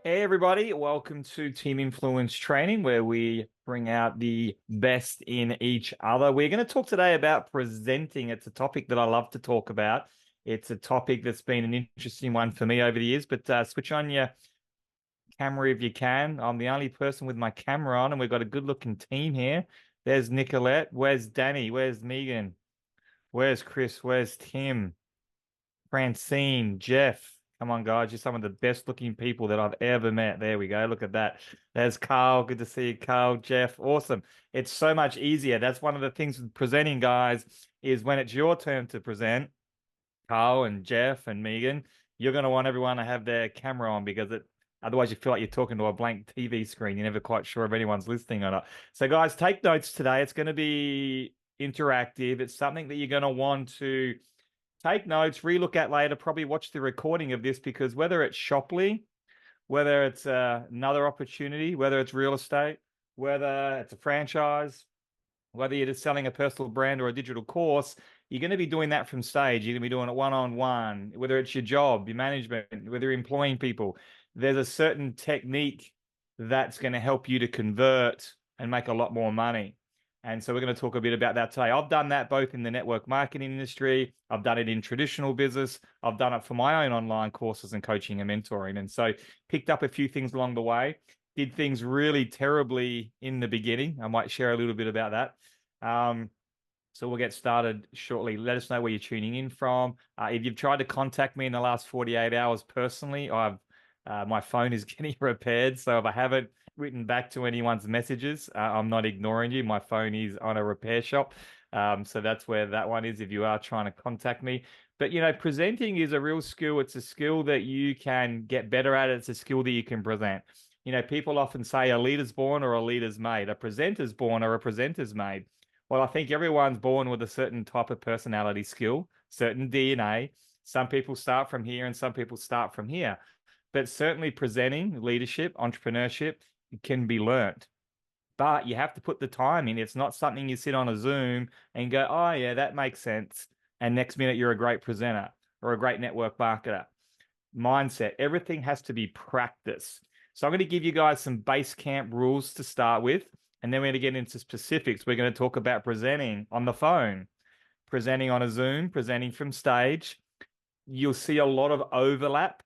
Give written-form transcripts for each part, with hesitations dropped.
Hey everybody, welcome to Team Influence Training, where we bring out the best in each other. We're going to talk today about presenting. It's a topic that I love to talk about. It's a topic that's been an interesting one for me over the years, but switch on your camera if you can. I'm the only person with my camera on, and we've got a good looking team here. There's Nicolette. Where's Danny? Where's Megan? Where's Chris? Where's Tim? Francine, Jeff. Come on, guys. You're some of the best looking people that I've ever met. There we go. Look at that. There's Carl. Good to see you, Carl. Jeff. Awesome. It's so much easier. That's one of the things with presenting, guys, is when it's your turn to present, Carl and Jeff and Megan, you're going to want everyone to have their camera on because otherwise you feel like you're talking to a blank TV screen. You're never quite sure if anyone's listening or not. So, guys, take notes today. It's going to be interactive. It's something that you're going to want to take notes, relook at later, probably watch the recording of this because whether it's Shopley, whether it's another opportunity, whether it's real estate, whether it's a franchise, whether you're just selling a personal brand or a digital course, you're going to be doing that from stage. You're going to be doing it one-on-one, whether it's your job, your management, whether you're employing people. There's a certain technique that's going to help you to convert and make a lot more money. And so we're going to talk a bit about that today. I've done that both in the network marketing industry. I've done it in traditional business. I've done it for my own online courses and coaching and mentoring. And so picked up a few things along the way. Did things really terribly in the beginning. I might share a little bit about that. So we'll get started shortly. Let us know where you're tuning in from. If you've tried to contact me in the last 48 hours personally, my phone is getting repaired. So if I haven't written back to anyone's messages, I'm not ignoring you. My phone is on a repair shop. So that's where that one is if you are trying to contact me. But, presenting is a real skill. It's a skill that you can get better at. It's a skill that you can present. People often say a leader's born or a leader's made, a presenter's born or a presenter's made. Well, I think everyone's born with a certain type of personality skill, certain DNA. Some people start from here and some people start from here. But certainly presenting, leadership, entrepreneurship can be learnt. But you have to put the time in. It's not something you sit on a Zoom and go, oh, yeah, that makes sense. And next minute you're a great presenter or a great network marketer. Mindset, everything has to be practice. So I'm going to give you guys some base camp rules to start with. And then we're going to get into specifics. We're going to talk about presenting on the phone, presenting on a Zoom, presenting from stage. You'll see a lot of overlap,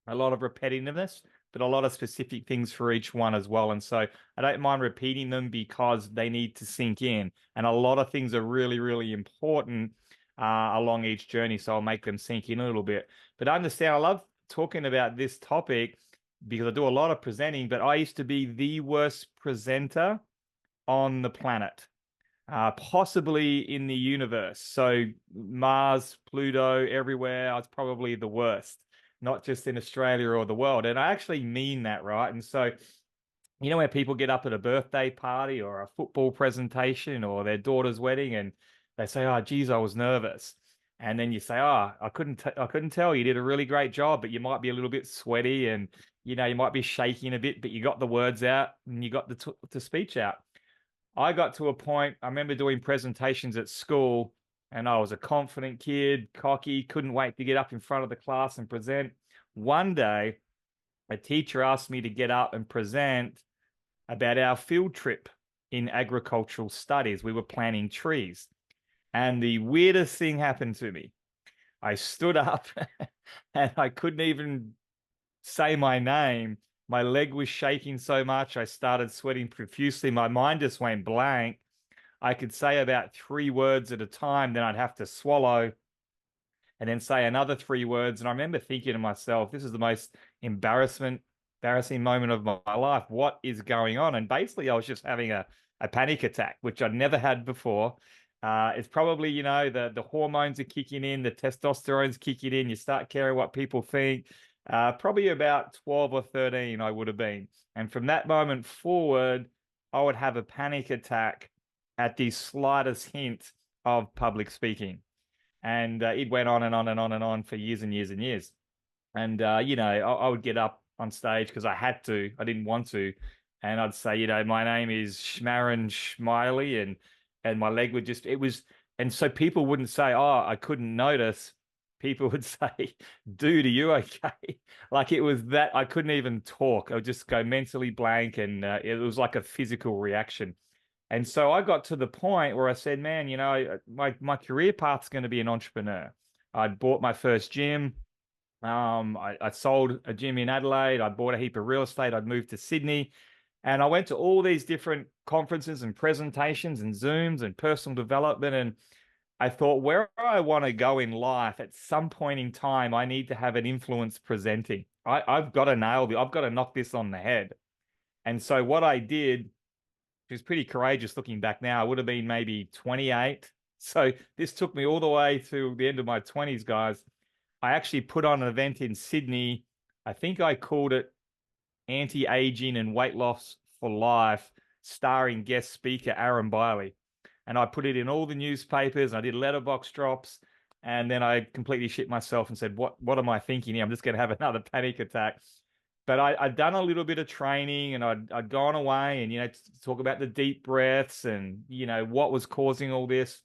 a lot of repetitiveness, but a lot of specific things for each one as well. And so I don't mind repeating them because they need to sink in. And a lot of things are really, really important along each journey. So I'll make them sink in a little bit. But understand, I love talking about this topic because I do a lot of presenting, but I used to be the worst presenter on the planet, possibly in the universe. So Mars, Pluto, everywhere, I was probably the worst, not just in Australia or the world. And I actually mean that, right? And so, where people get up at a birthday party or a football presentation or their daughter's wedding and they say, oh, geez, I was nervous. And then you say, oh, I couldn't tell. You did a really great job, but you might be a little bit sweaty and, you might be shaking a bit, but you got the words out and you got the speech out. I got to a point, I remember doing presentations at school and I was a confident kid, cocky, couldn't wait to get up in front of the class and present. One day, a teacher asked me to get up and present about our field trip in agricultural studies. We were planting trees. And the weirdest thing happened to me. I stood up and I couldn't even say my name. My leg was shaking so much. I started sweating profusely. My mind just went blank. I could say about 3 words at a time. Then I'd have to swallow and then say another 3 words. And I remember thinking to myself, this is the most embarrassing moment of my life. What is going on? And basically, I was just having a panic attack, which I'd never had before. It's probably, the hormones are kicking in, the testosterone's kicking in. You start caring what people think. Probably about 12 or 13, I would have been. And from that moment forward, I would have a panic attack at the slightest hint of public speaking. And it went on and on and on and on for years and years and years. And, I would get up on stage because I had to, I didn't want to. And I'd say, my name is Schmaron Schmiley. And my leg would just, and so people wouldn't say, oh, I couldn't notice. people would say, dude, are you okay? Like it was that I couldn't even talk. I would just go mentally blank, and it was like a physical reaction. And so I got to the point where I said, man, my career path's going to be an entrepreneur. I'd bought my first gym. I sold a gym in Adelaide. I bought a heap of real estate. I'd moved to Sydney. And I went to all these different conferences and presentations and Zooms and personal development. And I thought, where I want to go in life, at some point in time, I need to have an influence presenting. I've got to nail it. I've got to knock this on the head. And so what I did, which was pretty courageous looking back now, I would have been maybe 28. So this took me all the way to the end of my 20s, guys. I actually put on an event in Sydney. I think I called it Anti-Aging and Weight Loss for Life, starring guest speaker Aaron Biley. And I put it in all the newspapers. I did letterbox drops. And then I completely shit myself and said, what am I thinking here? I'm just going to have another panic attack. But I'd done a little bit of training, and I'd gone away and, to talk about the deep breaths and, what was causing all this.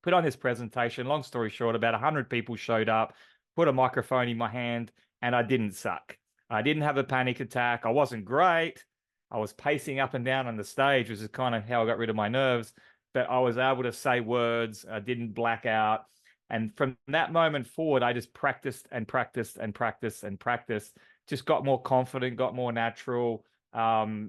Put on this presentation. Long story short, about 100 people showed up, put a microphone in my hand, and I didn't suck. I didn't have a panic attack. I wasn't great. I was pacing up and down on the stage, which is kind of how I got rid of my nerves. But I was able to say words. I didn't black out. And from that moment forward, I just practiced and practiced and practiced and practiced. Just got more confident, got more natural.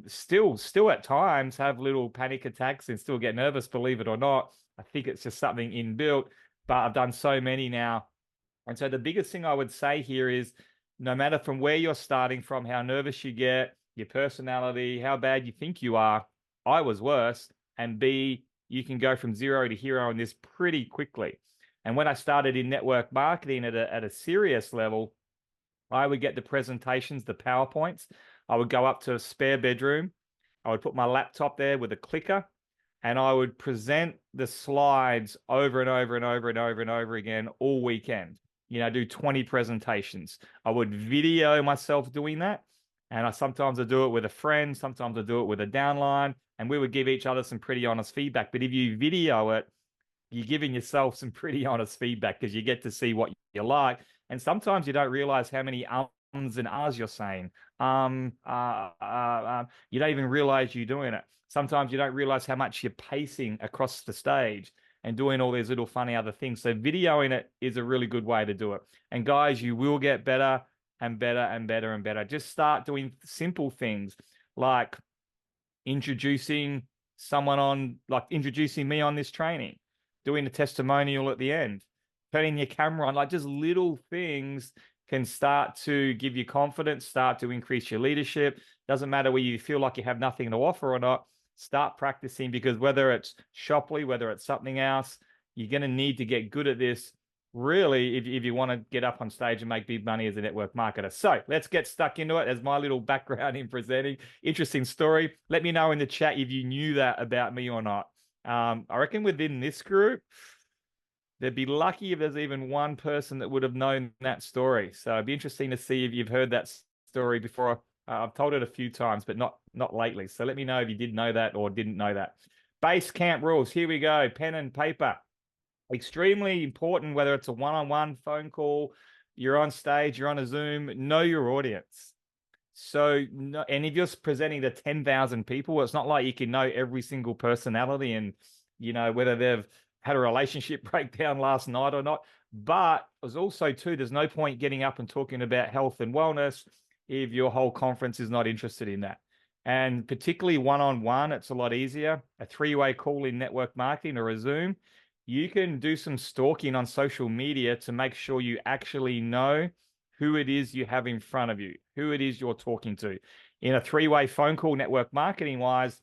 Still at times have little panic attacks and still get nervous, believe it or not. I think it's just something inbuilt, but I've done so many now. And so the biggest thing I would say here is, no matter from where you're starting from, how nervous you get, your personality, how bad you think you are, I was worse. And B, you can go from zero to hero in this pretty quickly. And when I started in network marketing at a serious level, I would get the presentations, the PowerPoints. I would go up to a spare bedroom. I would put my laptop there with a clicker, and I would present the slides over and over and over and over and over again all weekend. Do 20 presentations. I would video myself doing that. And sometimes I do it with a friend. Sometimes I do it with a downline. And we would give each other some pretty honest feedback. But if you video it, you're giving yourself some pretty honest feedback, because you get to see what you like. And sometimes you don't realize how many ums and ahs you're saying. You don't even realize you're doing it. Sometimes you don't realize how much you're pacing across the stage and doing all these little funny other things. So videoing it is a really good way to do it. And guys, you will get better and better and better and better. Just start doing simple things like introducing me on this training, doing a testimonial at the end, turning your camera on. Like, just little things can start to give you confidence, start to increase your leadership. Doesn't matter whether you feel like you have nothing to offer or not. Start practicing, because whether it's Shopley, whether it's something else, you're going to need to get good at this, really, if you want to get up on stage and make big money as a network marketer. So let's get stuck into it. As my little background in presenting, interesting story. Let me know in the chat if you knew that about me or not. I reckon within this group, they'd be lucky if there's even one person that would have known that story. So it'd be interesting to see if you've heard that story before. I've told it a few times, but not lately. So let me know if you did know that or didn't know that. Base camp rules. Here we go. Pen and paper. Extremely important, whether it's a one-on-one phone call, you're on stage, you're on a Zoom, know your audience. So, and if you're presenting to 10,000 people, it's not like you can know every single personality and, whether they've had a relationship breakdown last night or not. But there's also, too, there's no point getting up and talking about health and wellness if your whole conference is not interested in that. And particularly one-on-one, it's a lot easier. A three-way call in network marketing or a Zoom, you can do some stalking on social media to make sure you actually know who it is you have in front of you, who it is you're talking to. In a three-way phone call, network marketing-wise,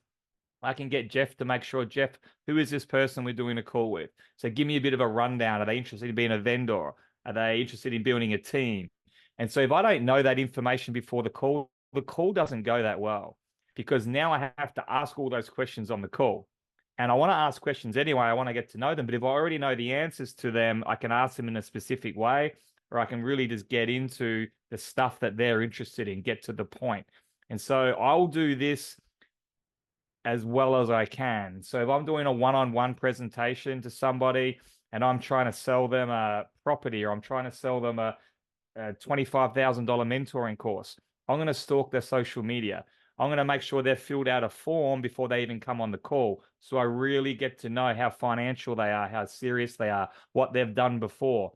I can get Jeff to make sure, Jeff, who is this person we're doing a call with? So give me a bit of a rundown. Are they interested in being a vendor? Are they interested in building a team? And so if I don't know that information before the call doesn't go that well, because now I have to ask all those questions on the call. And I want to ask questions anyway. I want to get to know them. But if I already know the answers to them, I can ask them in a specific way, or I can really just get into the stuff that they're interested in, get to the point. And so I'll do this as well as I can. So if I'm doing a one-on-one presentation to somebody, and I'm trying to sell them a property, or I'm trying to sell them a $25,000 mentoring course, I'm going to stalk their social media. I'm going to make sure they've filled out a form before they even come on the call. So I really get to know how financial they are, how serious they are, what they've done before,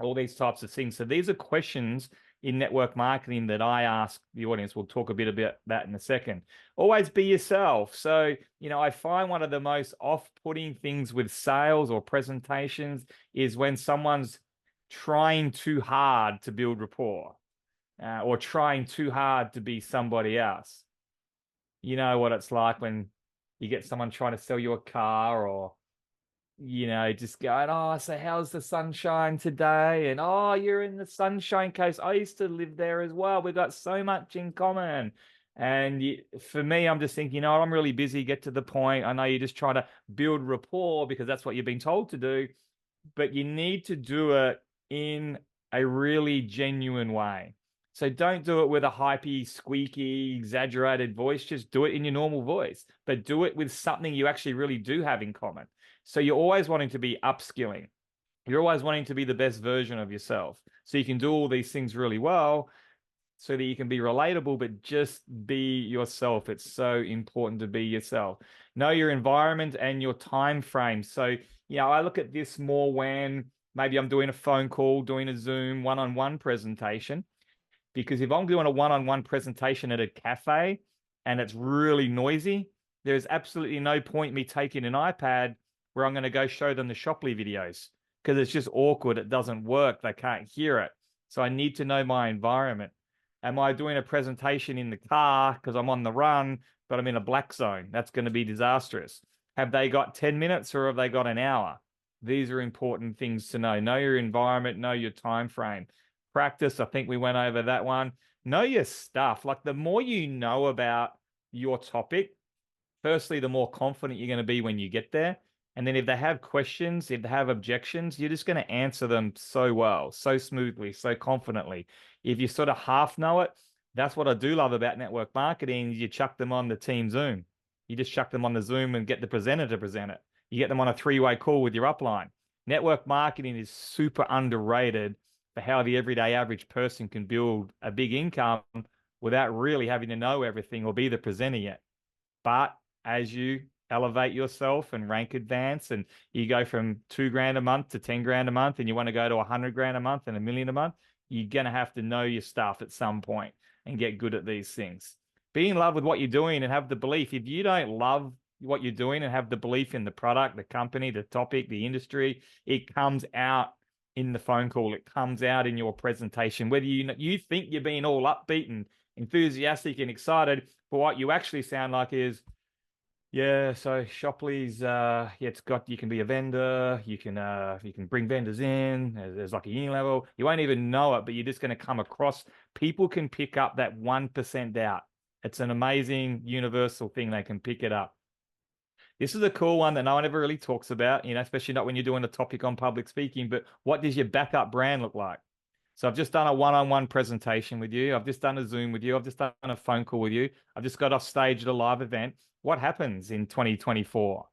all these types of things. So these are questions in network marketing that I ask the audience. We'll talk a bit about that in a second. Always be yourself. So, I find one of the most off-putting things with sales or presentations is when someone's trying too hard to build rapport, or trying too hard to be somebody else. You know what it's like when you get someone trying to sell you a car, or just going, oh, so how's the sunshine today? And oh, you're in the Sunshine Coast. I used to live there as well. We've got so much in common. And for me, I'm just thinking, I'm really busy. Get to the point. I know you're just trying to build rapport because that's what you've been told to do, but you need to do it in a really genuine way. So don't do it with a hypey, squeaky, exaggerated voice. Just do it in your normal voice, but do it with something you actually really do have in common. So you're always wanting to be upskilling. You're always wanting to be the best version of yourself. So you can do all these things really well so that you can be relatable, but just be yourself. It's so important to be yourself. Know your environment and your time frame. So, I look at this more when maybe I'm doing a phone call, doing a Zoom one-on-one presentation. Because if I'm doing a one-on-one presentation at a cafe and it's really noisy, there's absolutely no point me taking an iPad where I'm going to go show them the Shoply videos, because it's just awkward. It doesn't work. They can't hear it. So I need to know my environment. Am I doing a presentation in the car because I'm on the run, but I'm in a black zone? That's going to be disastrous. Have they got 10 minutes or have they got an hour? These are important things to know. Know your environment, know your time frame. Practice, I think we went over that one. Know your stuff. Like, the more you know about your topic, firstly, the more confident you're going to be when you get there. And then if they have questions, if they have objections, you're just going to answer them so well, so smoothly, so confidently. If you sort of half know it, that's what I do love about network marketing. You chuck them on the team Zoom. You just chuck them on the Zoom and get the presenter to present it. You get them on a three-way call with your upline. Network marketing is super underrated for how the everyday average person can build a big income without really having to know everything or be the presenter yet. But as you elevate yourself and rank advance, and you go from $2,000 a month to 10 grand a month, and you want to go to 100 grand a month and $1 million a month, you're going to have to know your stuff at some point and get good at these things. Be in love with what you're doing and have the belief. If you don't love what you're doing and have the belief in the product, the company, the topic, the industry, it comes out in the phone call. It comes out in your presentation. Whether you think you're being all upbeat and enthusiastic and excited, but what you actually sound like is, yeah, so Shoply's it's got, you can be a vendor, you can bring vendors in, there's like a uni level. You won't even know it, but you're just going to come across, people can pick up that 1% doubt. It's an amazing universal thing. They can pick it up. This is a cool one that no one ever really talks about, especially not when you're doing a topic on public speaking, but what does your backup brand look like? So I've just done a one-on-one presentation with you. I've just done a Zoom with you. I've just done a phone call with you. I've just got off stage at a live event. What happens in 2024?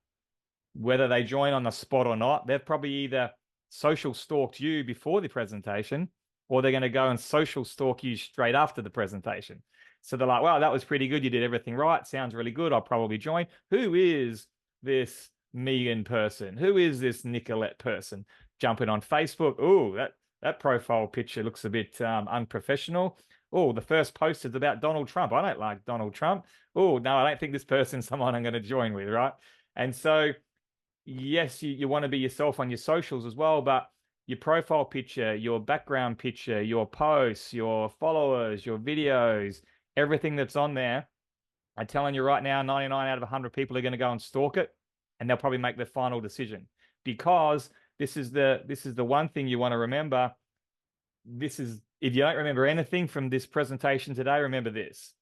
Whether they join on the spot or not, they've probably either social stalked you before the presentation, or they're going to go and social stalk you straight after the presentation. So they're like, wow, that was pretty good. You did everything right. Sounds really good. I'll probably join. Who is this Megan person? Who is this Nicolette person? Jumping on Facebook. Oh, that profile picture looks a bit unprofessional. Oh, the first post is about Donald Trump. I don't like Donald Trump. Oh, no, I don't think this person's someone I'm going to join with, right? And so, yes, you want to be yourself on your socials as well, but your profile picture, your background picture, your posts, your followers, your videos, everything that's on there, I'm telling you right now, 99 out of 100 people are going to go and stalk it, and they'll probably make their final decision, because this is the one thing you want to remember. If you don't remember anything from this presentation today, remember this.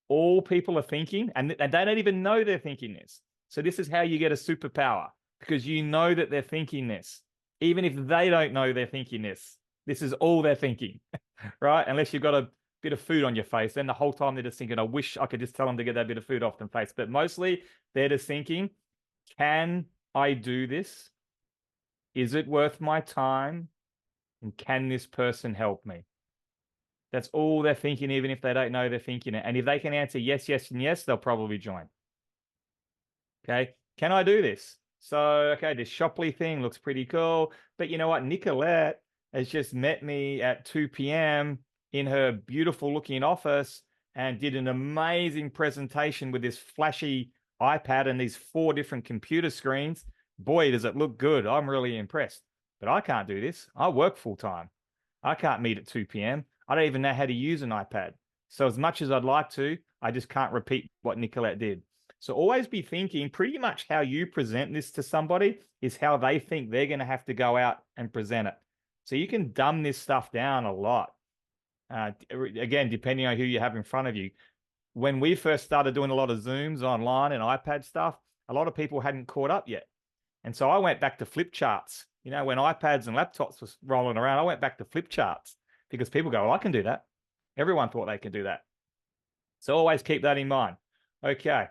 All people are thinking, and they don't even know they're thinking this. So this is how you get a superpower, because you know that they're thinking this. Even if they don't know they're thinking this, this is all they're thinking, right? Unless you've got a bit of food on your face, then the whole time they're just thinking, I wish I could just tell them to get that bit of food off their face. But mostly they're just thinking, can I do this? Is it worth my time? And can this person help me? That's all they're thinking, even if they don't know they're thinking it. And if they can answer yes, yes, and yes, they'll probably join. Okay. Can I do this? So, okay, this Shopley thing looks pretty cool. But you know what? Nicolette has just met me at 2 p.m. in her beautiful looking office and did an amazing presentation with this flashy iPad and these 4 different computer screens. Boy, does it look good. I'm really impressed. But I can't do this. I work full time. I can't meet at 2 p.m. I don't even know how to use an iPad. So, as much as I'd like to, I just can't repeat what Nicolette did. So always be thinking pretty much how you present this to somebody is how they think they're going to have to go out and present it. So you can dumb this stuff down a lot. Again, depending on who you have in front of you. When we first started doing a lot of Zooms online and iPad stuff, a lot of people hadn't caught up yet. And so I went back to flip charts. You know, when iPads and laptops was rolling around, I went back to flip charts because people go, well, I can do that. Everyone thought they could do that. So always keep that in mind. Okay.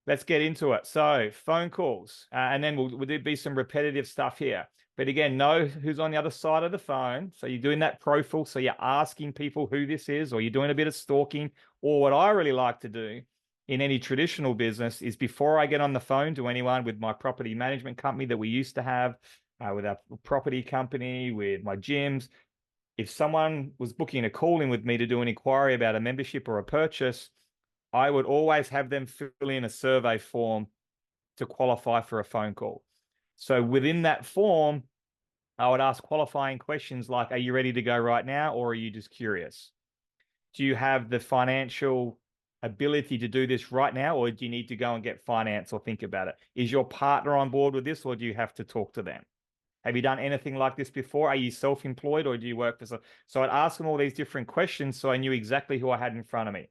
Let's get into it. So phone calls, and then we'll be some repetitive stuff here. But again, know who's on the other side of the phone. So you're doing that profile. So you're asking people who this is, or you're doing a bit of stalking. Or what I really like to do in any traditional business is before I get on the phone to anyone with my property management company that we used to have, with our property company, with my gyms, if someone was booking a call in with me to do an inquiry about a membership or a purchase, I would always have them fill in a survey form to qualify for a phone call. So within that form, I would ask qualifying questions like, are you ready to go right now? Or are you just curious? Do you have the financial ability to do this right now? Or do you need to go and get finance or think about it? Is your partner on board with this, or do you have to talk to them? Have you done anything like this before? Are you self-employed or do you work for some? So I'd ask them all these different questions so I knew exactly who I had in front of me.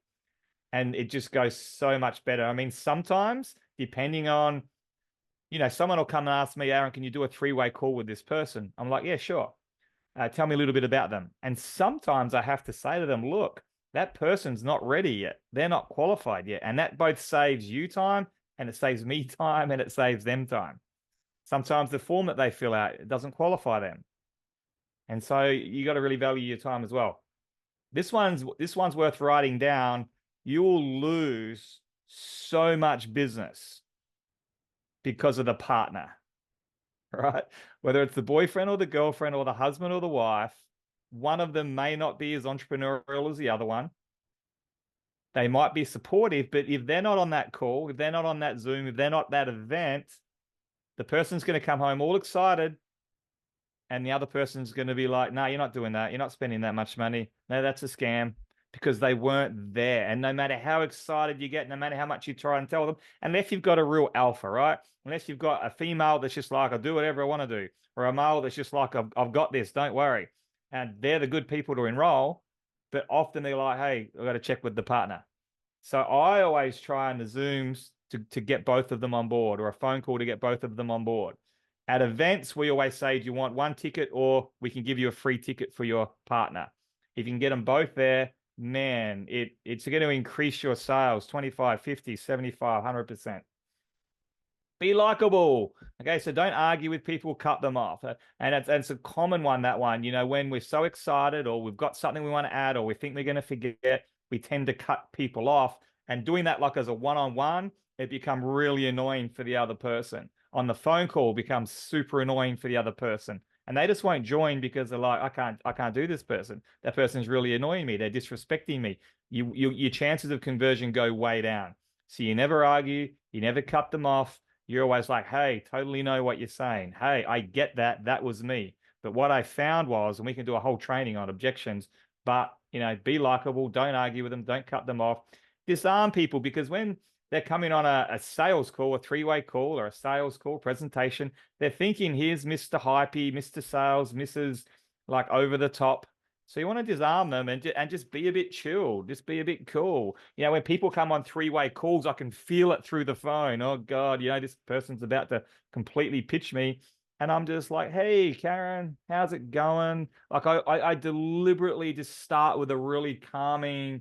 And it just goes so much better. I mean, sometimes, depending on, someone will come and ask me, Aaron, can you do a 3-way call with this person? I'm like, yeah, sure. Tell me a little bit about them. And sometimes I have to say to them, look, that person's not ready yet. They're not qualified yet. And that both saves you time and it saves me time and it saves them time. Sometimes the form that they fill out, it doesn't qualify them. And so you got to really value your time as well. This one's worth writing down. You'll lose so much business because of the partner, right? Whether it's the boyfriend or the girlfriend or the husband or the wife, one of them may not be as entrepreneurial as the other one. They might be supportive, but if they're not on that call, if they're not on that Zoom, if they're not at that event, the person's going to come home all excited and the other person's going to be like, no, you're not doing that. You're not spending that much money. No, that's a scam, because they weren't there. And no matter how excited you get, no matter how much you try and tell them, unless you've got a real alpha, right? Unless you've got a female that's just like, I'll do whatever I want to do, or a male that's just like, I've got this, don't worry. And they're the good people to enroll. But often they're like, hey, I've got to check with the partner. So I always try in the Zooms to get both of them on board, or a phone call to get both of them on board. At events, we always say, do you want one ticket, or we can give you a free ticket for your partner? If you can get them both there, man, it's going to increase your sales 25, 50, 75, 100%. Be likable. Okay, so don't argue with people, cut them off. And it's a common one, that one. When we're so excited or we've got something we want to add or we think we're going to forget, we tend to cut people off. And doing that like as a one-on-one, it becomes really annoying for the other person. On the phone call, becomes super annoying for the other person. And they just won't join because they're like, I can't do this person. That person's really annoying me. They're disrespecting me. Your chances of conversion go way down. So you never argue, you never cut them off. You're always like, hey, totally know what you're saying. Hey, I get that. That was me. But what I found was, and we can do a whole training on objections, but, be likable. Don't argue with them. Don't cut them off. Disarm people, because when they're coming on a sales call, a 3-way call or a sales call presentation, they're thinking, here's Mr. Hypey, Mr. Sales, Mrs. like over the top. So you want to disarm them and just be a bit chill, just be a bit cool. When people come on 3-way calls, I can feel it through the phone. Oh God, this person's about to completely pitch me. And I'm just like, hey, Karen, how's it going? Like I deliberately just start with a really calming,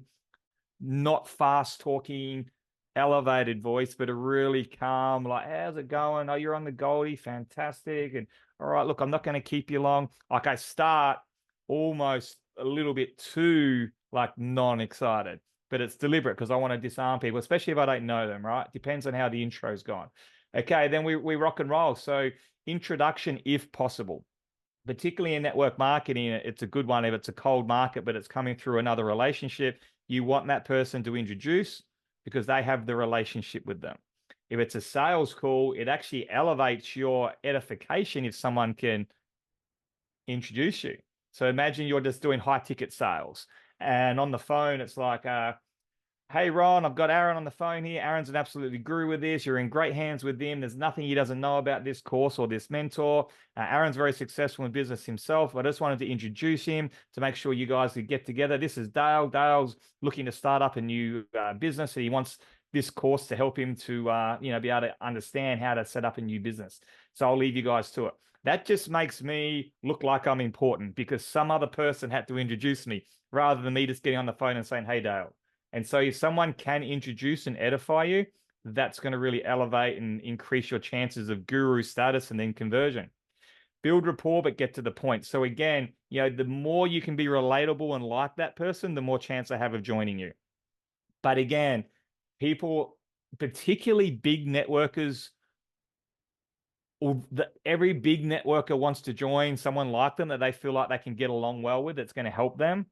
not fast talking, elevated voice, but a really calm, like, how's it going? Oh, you're on the Goldie, fantastic. And all right, look, I'm not going to keep you long. Like I start almost a little bit too like non-excited, but it's deliberate because I want to disarm people, especially if I don't know them, right? Depends on how the intro's gone. Okay, then we rock and roll. So introduction, if possible, particularly in network marketing, it's a good one if it's a cold market, but it's coming through another relationship. You want that person to introduce because they have the relationship with them. If it's a sales call, it actually elevates your edification if someone can introduce you. So imagine you're just doing high ticket sales and on the phone, it's like, hey, Ron, I've got Aaron on the phone here. Aaron's an absolutely guru with this. You're in great hands with him. There's nothing he doesn't know about this course or this mentor. Aaron's very successful in business himself. I just wanted to introduce him to make sure you guys could get together. This is Dale. Dale's looking to start up a new business. And he wants this course to help him to, be able to understand how to set up a new business. So I'll leave you guys to it. That just makes me look like I'm important because some other person had to introduce me rather than me just getting on the phone and saying, hey, Dale. And so if someone can introduce and edify you, that's going to really elevate and increase your chances of guru status and then conversion. Build rapport, but get to the point. So again, the more you can be relatable and like that person, the more chance I have of joining you. But again, people, particularly big networkers, or every big networker wants to join someone like them that they feel like they can get along well with, that's going to help them.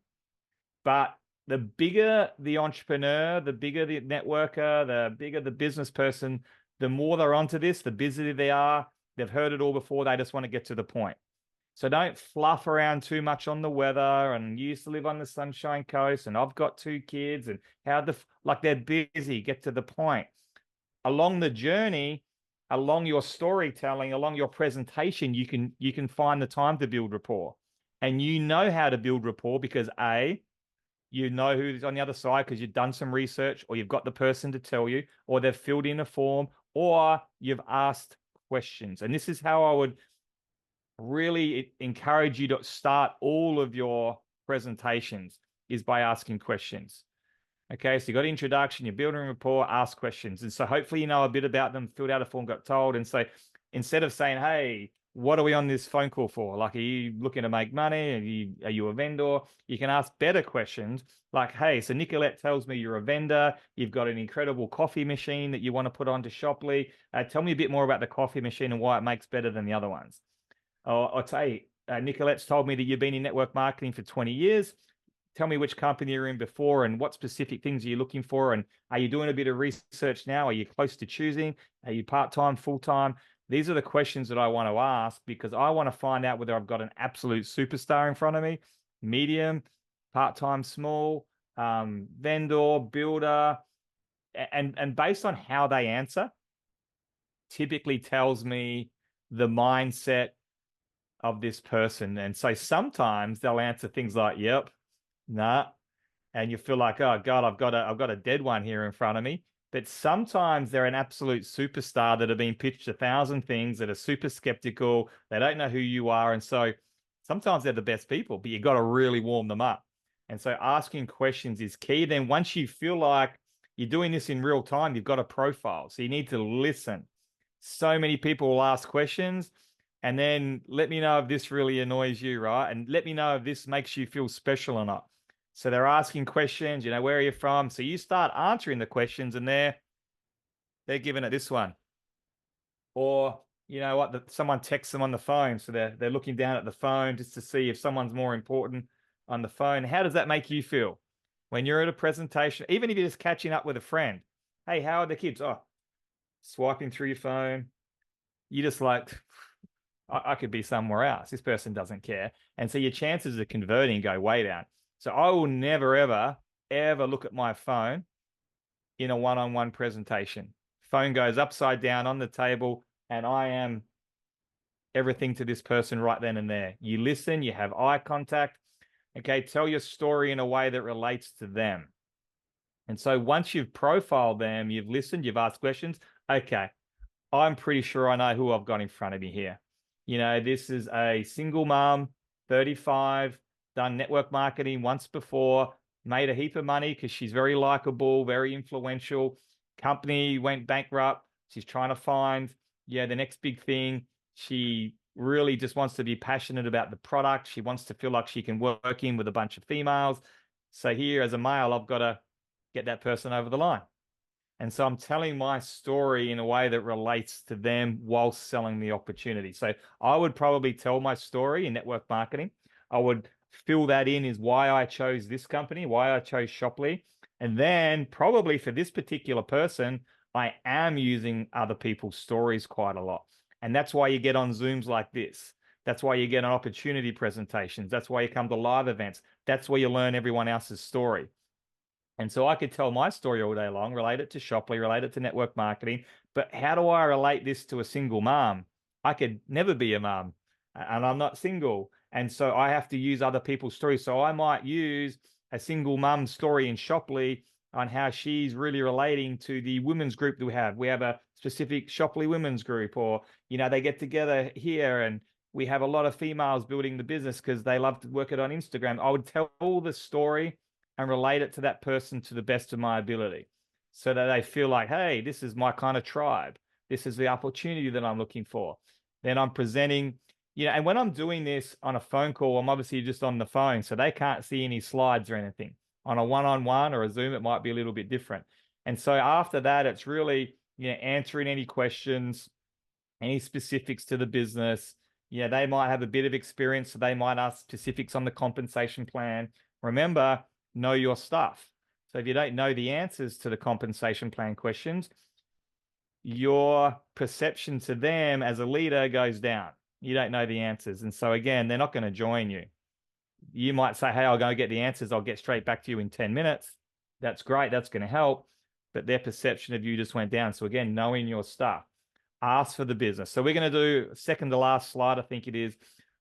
But the bigger the entrepreneur, the bigger the networker, the bigger the business person, the more they're onto this, the busier they are. They've heard it all before. They just want to get to the point. So don't fluff around too much on the weather and you used to live on the Sunshine Coast and I've got 2 kids and like they're busy. Get to the point. Along the journey, along your storytelling, along your presentation, you can find the time to build rapport. And you know how to build rapport because you know who's on the other side because you've done some research or you've got the person to tell you or they've filled in a form or you've asked questions. And this is how I would really encourage you to start all of your presentations is by asking questions. Okay, so you got introduction, you're building rapport, ask questions. And so hopefully you know a bit about them, filled out a form, got told. And so instead of saying, hey, what are we on this phone call for? Like, are you looking to make money? Are you a vendor? You can ask better questions like, hey, so Nicolette tells me you're a vendor. You've got an incredible coffee machine that you want to put onto Shoply. Tell me a bit more about the coffee machine and why it makes better than the other ones. I'll tell you, Nicolette's told me that you've been in network marketing for 20 years. Tell me which company you're in before and what specific things are you looking for? And are you doing a bit of research now? Are you close to choosing? Are you part-time, full-time? These are the questions that I want to ask because I want to find out whether I've got an absolute superstar in front of me, medium, part-time, small, vendor, builder, and based on how they answer, typically tells me the mindset of this person. And so sometimes they'll answer things like, yep, nah. And you feel like, oh God, I've got a dead one here in front of me. But sometimes they're an absolute superstar that have been pitched 1,000 things that are super skeptical. They don't know who you are. And so sometimes they're the best people, but you got to really warm them up. And so asking questions is key. Then once you feel like you're doing this in real time, you've got a profile. So you need to listen. So many people will ask questions and then let me know if this really annoys you, right? And let me know if this makes you feel special or not. So they're asking questions, where are you from? So you start answering the questions and they're giving it this one. Or, you know what, someone texts them on the phone. So they're looking down at the phone just to see if someone's more important on the phone. How does that make you feel? When you're at a presentation, even if you're just catching up with a friend, hey, how are the kids? Oh, swiping through your phone. You just like, I could be somewhere else. This person doesn't care. And so your chances of converting go way down. So I will never, ever look at my phone in a one-on-one presentation. Phone goes upside down on the table and I am everything to this person right then and there. You listen, you have eye contact. Okay, tell your story in a way that relates to them. And so once you've profiled them, you've listened, you've asked questions. Okay, I'm pretty sure I know who I've got in front of me here. This is a single mom, 35, done network marketing once before, made a heap of money because she's very likable, very influential. Company went bankrupt. She's trying to find, the next big thing. She really just wants to be passionate about the product. She wants to feel like she can work in with a bunch of females. So here, as a male, I've got to get that person over the line. And so I'm telling my story in a way that relates to them while selling the opportunity. So I would probably tell my story in network marketing. I would fill that in is why I chose this company, why I chose Shoply. And then probably for this particular person, I am using other people's stories quite a lot. And that's why you get on Zooms like this. That's why you get on opportunity presentations. That's why you come to live events. That's where you learn everyone else's story. And so I could tell my story all day long, relate it to Shoply, relate it to network marketing. But how do I relate this to a single mom? I could never be a mom and I'm not single. And so I have to use other people's stories. So I might use a single mum story in Shoply on how she's really relating to the women's group that we have. We have a specific Shoply women's group, or, they get together here and we have a lot of females building the business because they love to work it on Instagram. I would tell the story and relate it to that person to the best of my ability so that they feel like, hey, this is my kind of tribe. This is the opportunity that I'm looking for. Then I'm presenting, and when I'm doing this on a phone call, I'm obviously just on the phone, so they can't see any slides or anything. On a one-on-one or a Zoom, it might be a little bit different. And so after that, it's really, answering any questions, any specifics to the business. They might have a bit of experience, so they might ask specifics on the compensation plan. Remember, know your stuff. So if you don't know the answers to the compensation plan questions, your perception to them as a leader goes down. You don't know the answers. And so again, they're not going to join you. You might say, hey, I'll go get the answers. I'll get straight back to you in 10 minutes. That's great. That's going to help. But their perception of you just went down. So again, knowing your stuff. Ask for the business. So we're going to do second to last slide, I think it is.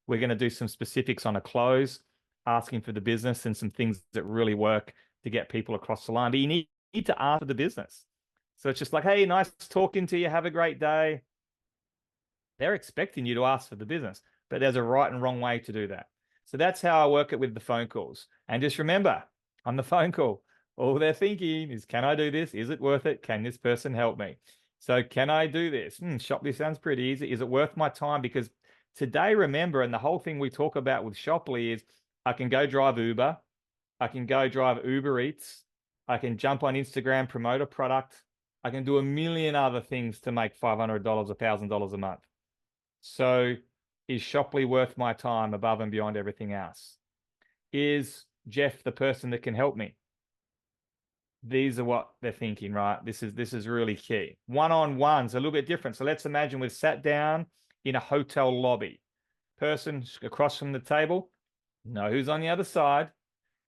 We're going to do some specifics on a close, asking for the business and some things that really work to get people across the line. But you need to ask for the business. So it's just like, hey, nice talking to you. Have a great day. They're expecting you to ask for the business, but there's a right and wrong way to do that. So that's how I work it with the phone calls. And just remember, on the phone call, all they're thinking is, can I do this? Is it worth it? Can this person help me? So can I do this? Shoply sounds pretty easy. Is it worth my time? Because today, remember, and the whole thing we talk about with Shoply is I can go drive Uber. I can go drive Uber Eats. I can jump on Instagram, promote a product. I can do a million other things to make $500, $1,000 a month. So is Shoply worth my time above and beyond everything else? Is Jeff the person that can help me? These are what they're thinking, right? This is really key. One-on-one's a little bit different. So let's imagine we've sat down in a hotel lobby. Person across from the table, know who's on the other side.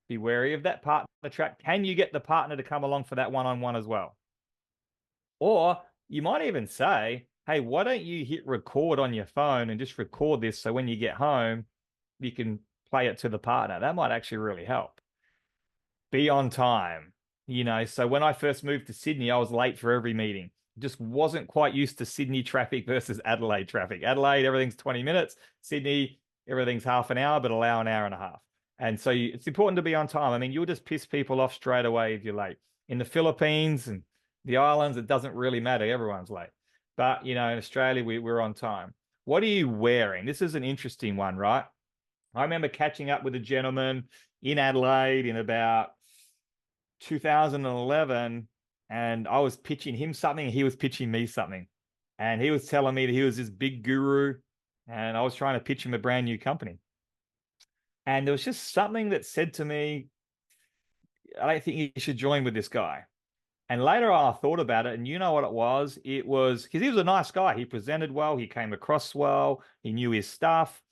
Be wary of that partner trap. Can you get the partner to come along for that one-on-one as well? Or you might even say, hey, why don't you hit record on your phone and just record this so when you get home, you can play it to the partner. That might actually really help. Be on time. So when I first moved to Sydney, I was late for every meeting. Just wasn't quite used to Sydney traffic versus Adelaide traffic. Adelaide, everything's 20 minutes. Sydney, everything's half an hour, but allow an hour and a half. And so it's important to be on time. I mean, you'll just piss people off straight away if you're late. In the Philippines and the islands, it doesn't really matter. Everyone's late. But, in Australia, we're on time. What are you wearing? This is an interesting one, right? I remember catching up with a gentleman in Adelaide in about 2011, and I was pitching him something. He was pitching me something. And he was telling me that he was this big guru, and I was trying to pitch him a brand new company. And there was just something that said to me, I don't think you should join with this guy. And later I thought about it, and you know what it was? It was because he was a nice guy. He presented well, he came across well, he knew his stuff,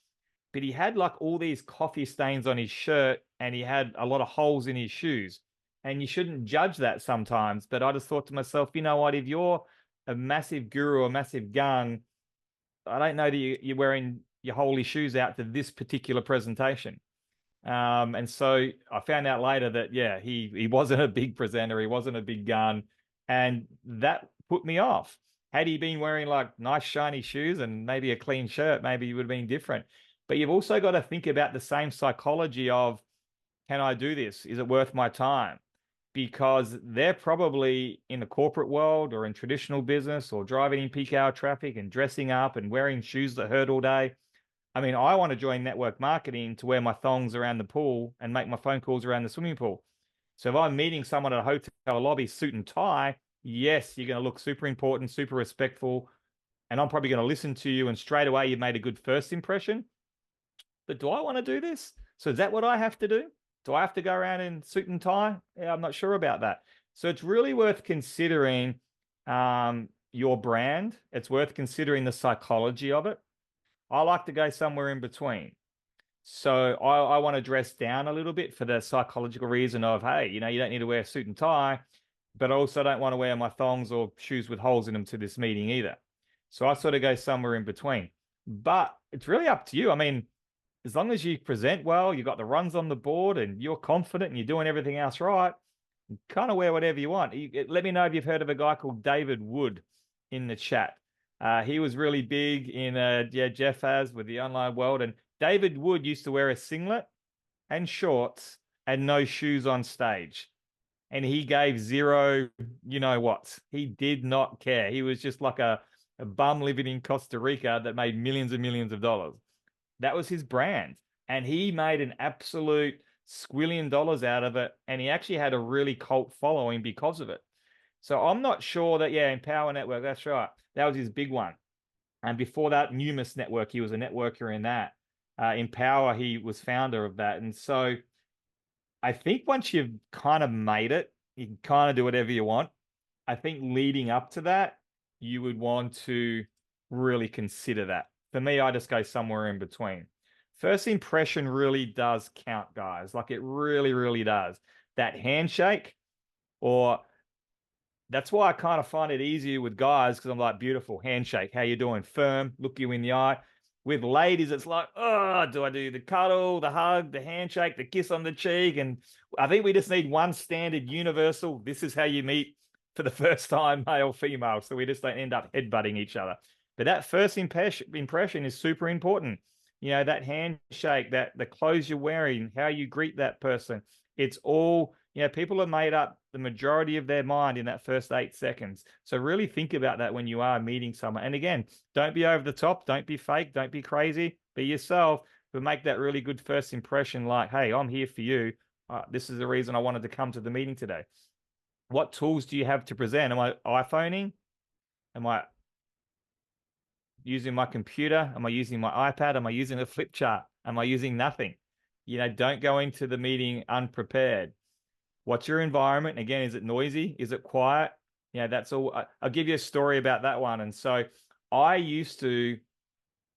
but he had like all these coffee stains on his shirt and he had a lot of holes in his shoes. And you shouldn't judge that sometimes. But I just thought to myself, you know what? If you're a massive guru, a massive gun, I don't know that you're wearing your holy shoes out to this particular presentation. And so I found out later that, yeah, he wasn't a big presenter. He wasn't a big gun. And that put me off. Had he been wearing like nice shiny shoes and maybe a clean shirt, maybe it would have been different. But you've also got to think about the same psychology of, can I do this? Is it worth my time? Because they're probably in the corporate world or in traditional business or driving in peak hour traffic and dressing up and wearing shoes that hurt all day. I mean, I want to join network marketing to wear my thongs around the pool and make my phone calls around the swimming pool. So if I'm meeting someone at a hotel lobby, suit and tie, yes, you're going to look super important, super respectful, and I'm probably going to listen to you. And straight away, you made a good first impression. But do I want to do this? So is that what I have to do? Do I have to go around in suit and tie? Yeah, I'm not sure about that. So it's really worth considering your brand. It's worth considering the psychology of it. I like to go somewhere in between. So I want to dress down a little bit for the psychological reason of, hey, you don't need to wear a suit and tie, but I also don't want to wear my thongs or shoes with holes in them to this meeting either. So I sort of go somewhere in between. But it's really up to you. I mean, as long as you present well, you got the runs on the board and you're confident and you're doing everything else right, you kind of wear whatever you want. Let me know if you've heard of a guy called David Wood in the chat. He was really big in, Jeff has with the online world. And David Wood used to wear a singlet and shorts and no shoes on stage. And he gave zero, you know what? He did not care. He was just like a bum living in Costa Rica that made millions and millions of dollars. That was his brand. And he made an absolute squillion dollars out of it. And he actually had a really cult following because of it. So I'm not sure that, Empower Network, that's right. That was his big one. And before that, Numis Network, he was a networker in that. Empower, he was founder of that. And so I think once you've kind of made it, you can kind of do whatever you want. I think leading up to that, you would want to really consider that. For me, I just go somewhere in between. First impression really does count, guys. Like it really, really does. That handshake, or that's why I kind of find it easier with guys because I'm like, beautiful handshake. How you doing? Firm, look you in the eye. With ladies, it's like, oh, do I do the cuddle, the hug, the handshake, the kiss on the cheek? And I think we just need one standard universal. This is how you meet for the first time, male, female. So we just don't end up headbutting each other. But that first impression is super important. That handshake, that the clothes you're wearing, how you greet that person. It's all, people are made up the majority of their mind in that first 8 seconds. So really think about that when you are meeting someone. And again, don't be over the top. Don't be fake. Don't be crazy. Be yourself, but make that really good first impression like, hey, I'm here for you. This is the reason I wanted to come to the meeting today. What tools do you have to present? Am I iPhoning? Am I using my computer? Am I using my iPad? Am I using a flip chart? Am I using nothing? Don't go into the meeting unprepared. What's your environment? Again, is it noisy? Is it quiet? That's all. I'll give you a story about that one. And so I used to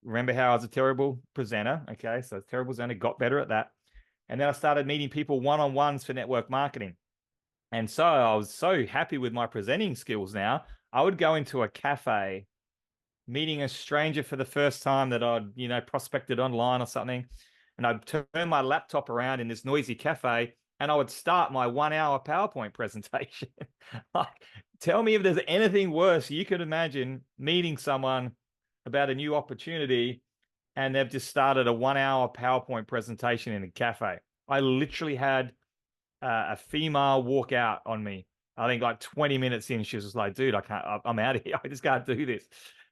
remember how I was a terrible presenter. Okay. So terrible presenter, got better at that. And then I started meeting people one-on-ones for network marketing. And so I was so happy with my presenting skills now. I would go into a cafe, meeting a stranger for the first time that I'd, prospected online or something. And I'd turn my laptop around in this noisy cafe and I would start my 1 hour PowerPoint presentation. Like, tell me if there's anything worse you could imagine meeting someone about a new opportunity and they've just started a 1 hour PowerPoint presentation in a cafe. I literally had a female walk out on me. I think like 20 minutes in, she was just like, dude, I'm out of here. I just can't do this.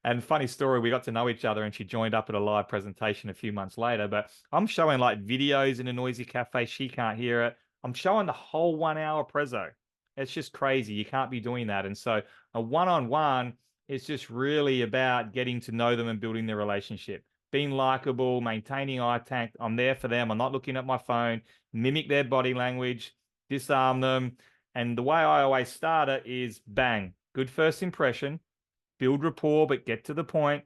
And funny story, we got to know each other and she joined up at a live presentation a few months later. But I'm showing like videos in a noisy cafe. She can't hear it. I'm showing the whole 1 hour prezzo. It's just crazy. You can't be doing that. And so a one-on-one is just really about getting to know them and building their relationship, being likable, maintaining eye contact. I'm there for them. I'm not looking at my phone, mimic their body language, disarm them. And the way I always start it is bang, good first impression, build rapport, but get to the point.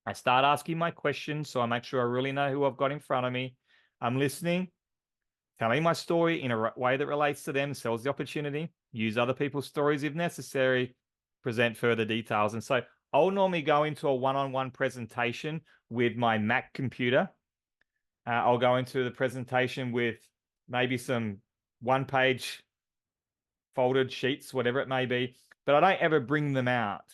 I start asking my questions so I make sure I really know who I've got in front of me. I'm listening, telling my story in a way that relates to them, sells the opportunity, use other people's stories if necessary, present further details. And so I'll normally go into a one-on-one presentation with my Mac computer. I'll go into the presentation with maybe some one-page folded sheets, whatever it may be, but I don't ever bring them out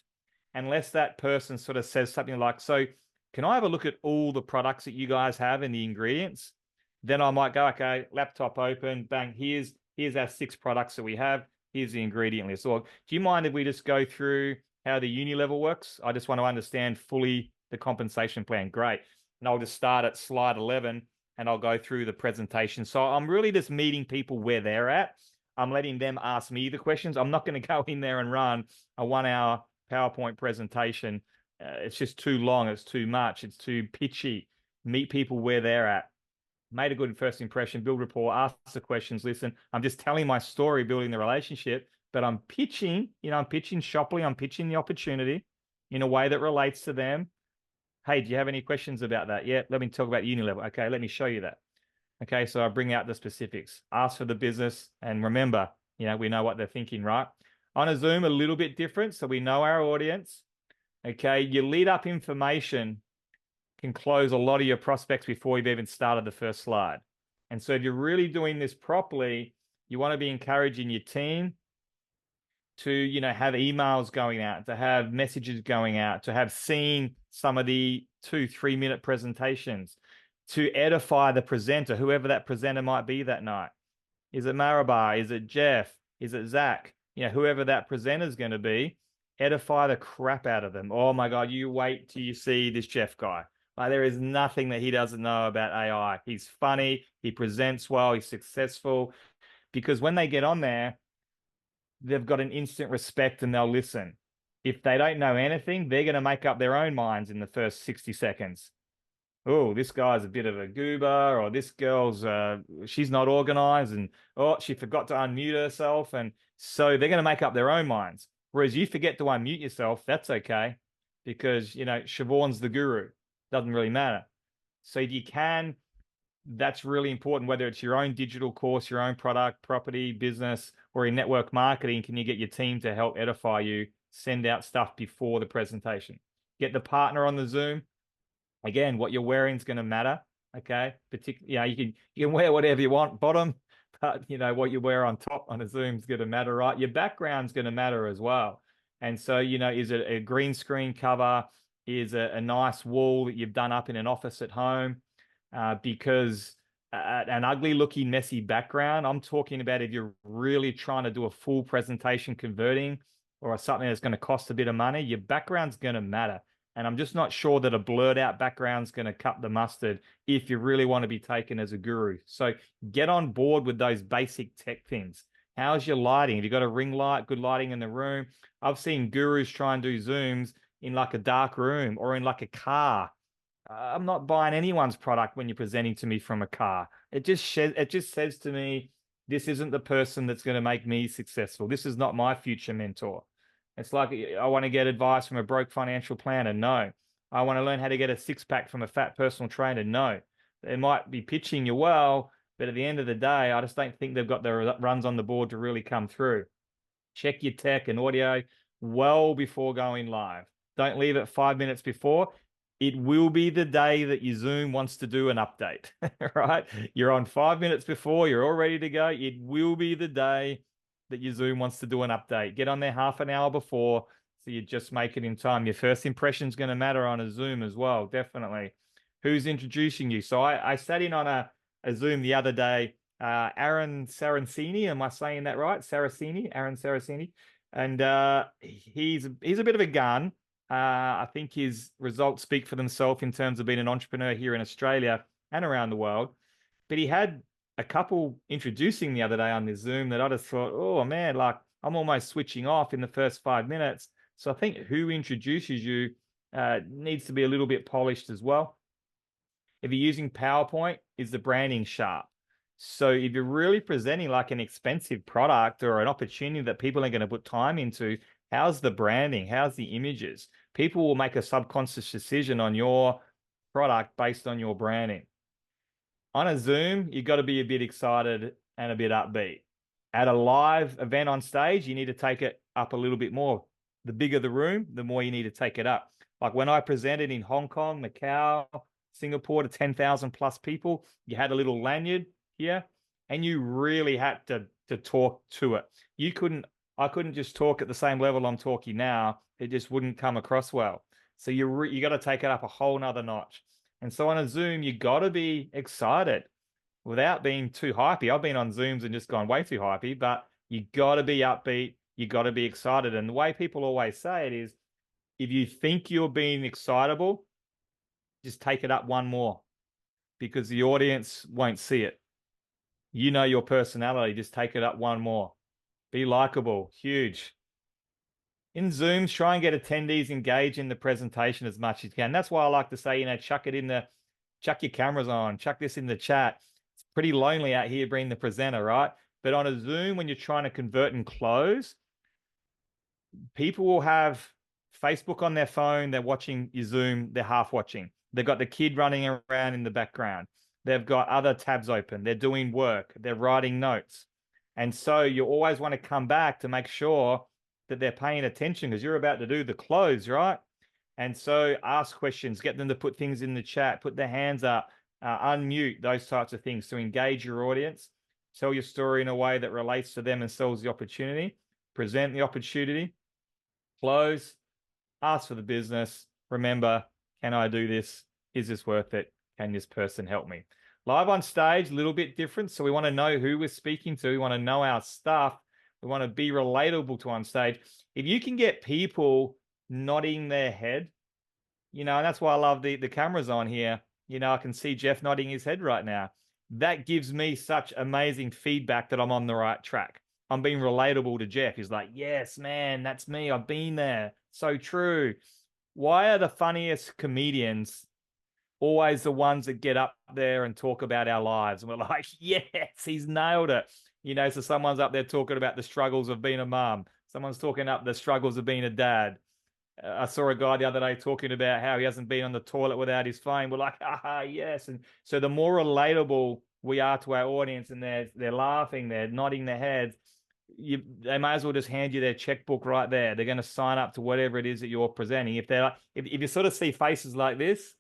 unless that person sort of says something like, so can I have a look at all the products that you guys have and the ingredients? Then I might go, okay, laptop open, bang, here's our 6 products that we have. Here's the ingredient list. Or do you mind if we just go through how the uni level works? I just want to understand fully the compensation plan. Great. and I'll just start at slide 11 and I'll go through the presentation. So I'm really just meeting people where they're at. I'm letting them ask me the questions. I'm not going to go in there and run a 1 hour PowerPoint presentation. It's just too long. It's too much. It's too pitchy. Meet people where they're at. Made a good first impression, build rapport, ask the questions, listen. I'm just telling my story, building the relationship, but I'm pitching, I'm pitching Shoply, I'm pitching the opportunity in a way that relates to them. Hey, do you have any questions about that? Yeah, let me talk about Unilevel. Okay, let me show you that. Okay, so I bring out the specifics, ask for the business, and remember, we know what they're thinking, right? On a Zoom, a little bit different, so we know our audience. Okay, your lead up information can close a lot of your prospects before you've even started the first slide. And so if you're really doing this properly, you want to be encouraging your team to, have emails going out, to have messages going out, to have seen some of the 2-3 minute presentations, to edify the presenter, whoever that presenter might be that night. Is it Marabar? Is it Jeff? Is it Zach? Whoever that presenter is going to be, edify the crap out of them. Oh my God, you wait till you see this Jeff guy. Like, there is nothing that he doesn't know about AI. He's funny, he presents well, he's successful. Because when they get on there, they've got an instant respect and they'll listen. If they don't know anything, they're going to make up their own minds in the first 60 seconds. Oh, this guy's a bit of a goober, or this girl's, she's not organized, and oh, she forgot to unmute herself. And so they're going to make up their own minds. Whereas you forget to unmute yourself, that's okay, because, Siobhan's the guru. Doesn't really matter. So you can, that's really important, whether it's your own digital course, your own product, property, business, or in network marketing. Can you get your team to help edify you? Send out stuff before the presentation. Get the partner on the Zoom. Again, what you're wearing is going to matter. Okay. Particularly, you can wear whatever you want bottom, but what you wear on top on a Zoom is going to matter, right? Your background's going to matter as well. And so, is it a green screen cover? Is a nice wall that you've done up in an office at home? Because an ugly looking, messy background, I'm talking about if you're really trying to do a full presentation converting or something that's going to cost a bit of money, your background's going to matter. And I'm just not sure that a blurred out background's going to cut the mustard if you really want to be taken as a guru. So get on board with those basic tech things. How's your lighting? Have you got a ring light, good lighting in the room? I've seen gurus try and do Zooms in like a dark room or in like a car. I'm not buying anyone's product when you're presenting to me from a car. It just says to me, this isn't the person that's going to make me successful. This is not my future mentor. It's like, I want to get advice from a broke financial planner. No. I want to learn how to get a six-pack from a fat personal trainer. No. They might be pitching you well, but at the end of the day, I just don't think they've got the runs on the board to really come through. Check your tech and audio well before going live. Don't leave it 5 minutes before. It will be the day that your Zoom wants to do an update, right? You're on 5 minutes before, you're all ready to go. It will be the day that your Zoom wants to do an update. Get on there half an hour before, so you just make it in time. Your first impression is going to matter on a Zoom as well, definitely. Who's introducing you? So I sat in on a Zoom the other day. Aaron Saraceni, am I saying that right? Aaron Saraceni. And he's a bit of a gun. I think his results speak for themselves in terms of being an entrepreneur here in Australia and around the world. But he had a couple introducing the other day on this Zoom that I just thought, oh man, like I'm almost switching off in the first 5 minutes. So I think who introduces you needs to be a little bit polished as well. If you're using PowerPoint, is the branding sharp? So if you're really presenting like an expensive product or an opportunity that people are going to put time into, how's the branding? How's the images? People will make a subconscious decision on your product based on your branding. On a Zoom, you've got to be a bit excited and a bit upbeat. At a live event on stage, you need to take it up a little bit more. The bigger the room, the more you need to take it up. Like when I presented in Hong Kong, Macau, Singapore to 10,000 plus people, you had a little lanyard here and you really had to talk to it. I couldn't just talk at the same level I'm talking now. It just wouldn't come across well. So you got to take it up a whole nother notch. And so on a Zoom, you got to be excited without being too hypey. I've been on Zooms and just gone way too hypey, but you got to be upbeat. You got to be excited. And the way people always say it is, if you think you're being excitable, just take it up one more because the audience won't see it. You know your personality, just take it up one more. Be likable, huge. In Zooms, try and get attendees engaged in the presentation as much as you can. That's why I like to say, chuck your cameras on, chuck this in the chat. It's pretty lonely out here being the presenter, right? But on a Zoom, when you're trying to convert and close, people will have Facebook on their phone. They're watching your Zoom. They're half watching. They've got the kid running around in the background. They've got other tabs open. They're doing work. They're writing notes. And so you always want to come back to make sure that they're paying attention because you're about to do the close, right? And so ask questions, get them to put things in the chat, put their hands up, unmute, those types of things to engage your audience. Tell your story in a way that relates to them and sells the opportunity. Present the opportunity. Close. Ask for the business. Remember, can I do this? Is this worth it? Can this person help me? Live on stage, a little bit different. So we want to know who we're speaking to. We want to know our stuff. We want to be relatable to on stage. If you can get people nodding their head, and that's why I love the cameras on here. I can see Jeff nodding his head right now. That gives me such amazing feedback that I'm on the right track. I'm being relatable to Jeff. He's like, yes, man, that's me. I've been there. So true. Why are the funniest comedians always the ones that get up there and talk about our lives? And we're like, yes, he's nailed it. So someone's up there talking about the struggles of being a mom. Someone's talking up the struggles of being a dad. I saw a guy the other day talking about how he hasn't been on the toilet without his phone. We're like, yes. And so the more relatable we are to our audience and they're laughing, they're nodding their heads, they may as well just hand you their checkbook right there. They're going to sign up to whatever it is that you're presenting. If you sort of see faces like this,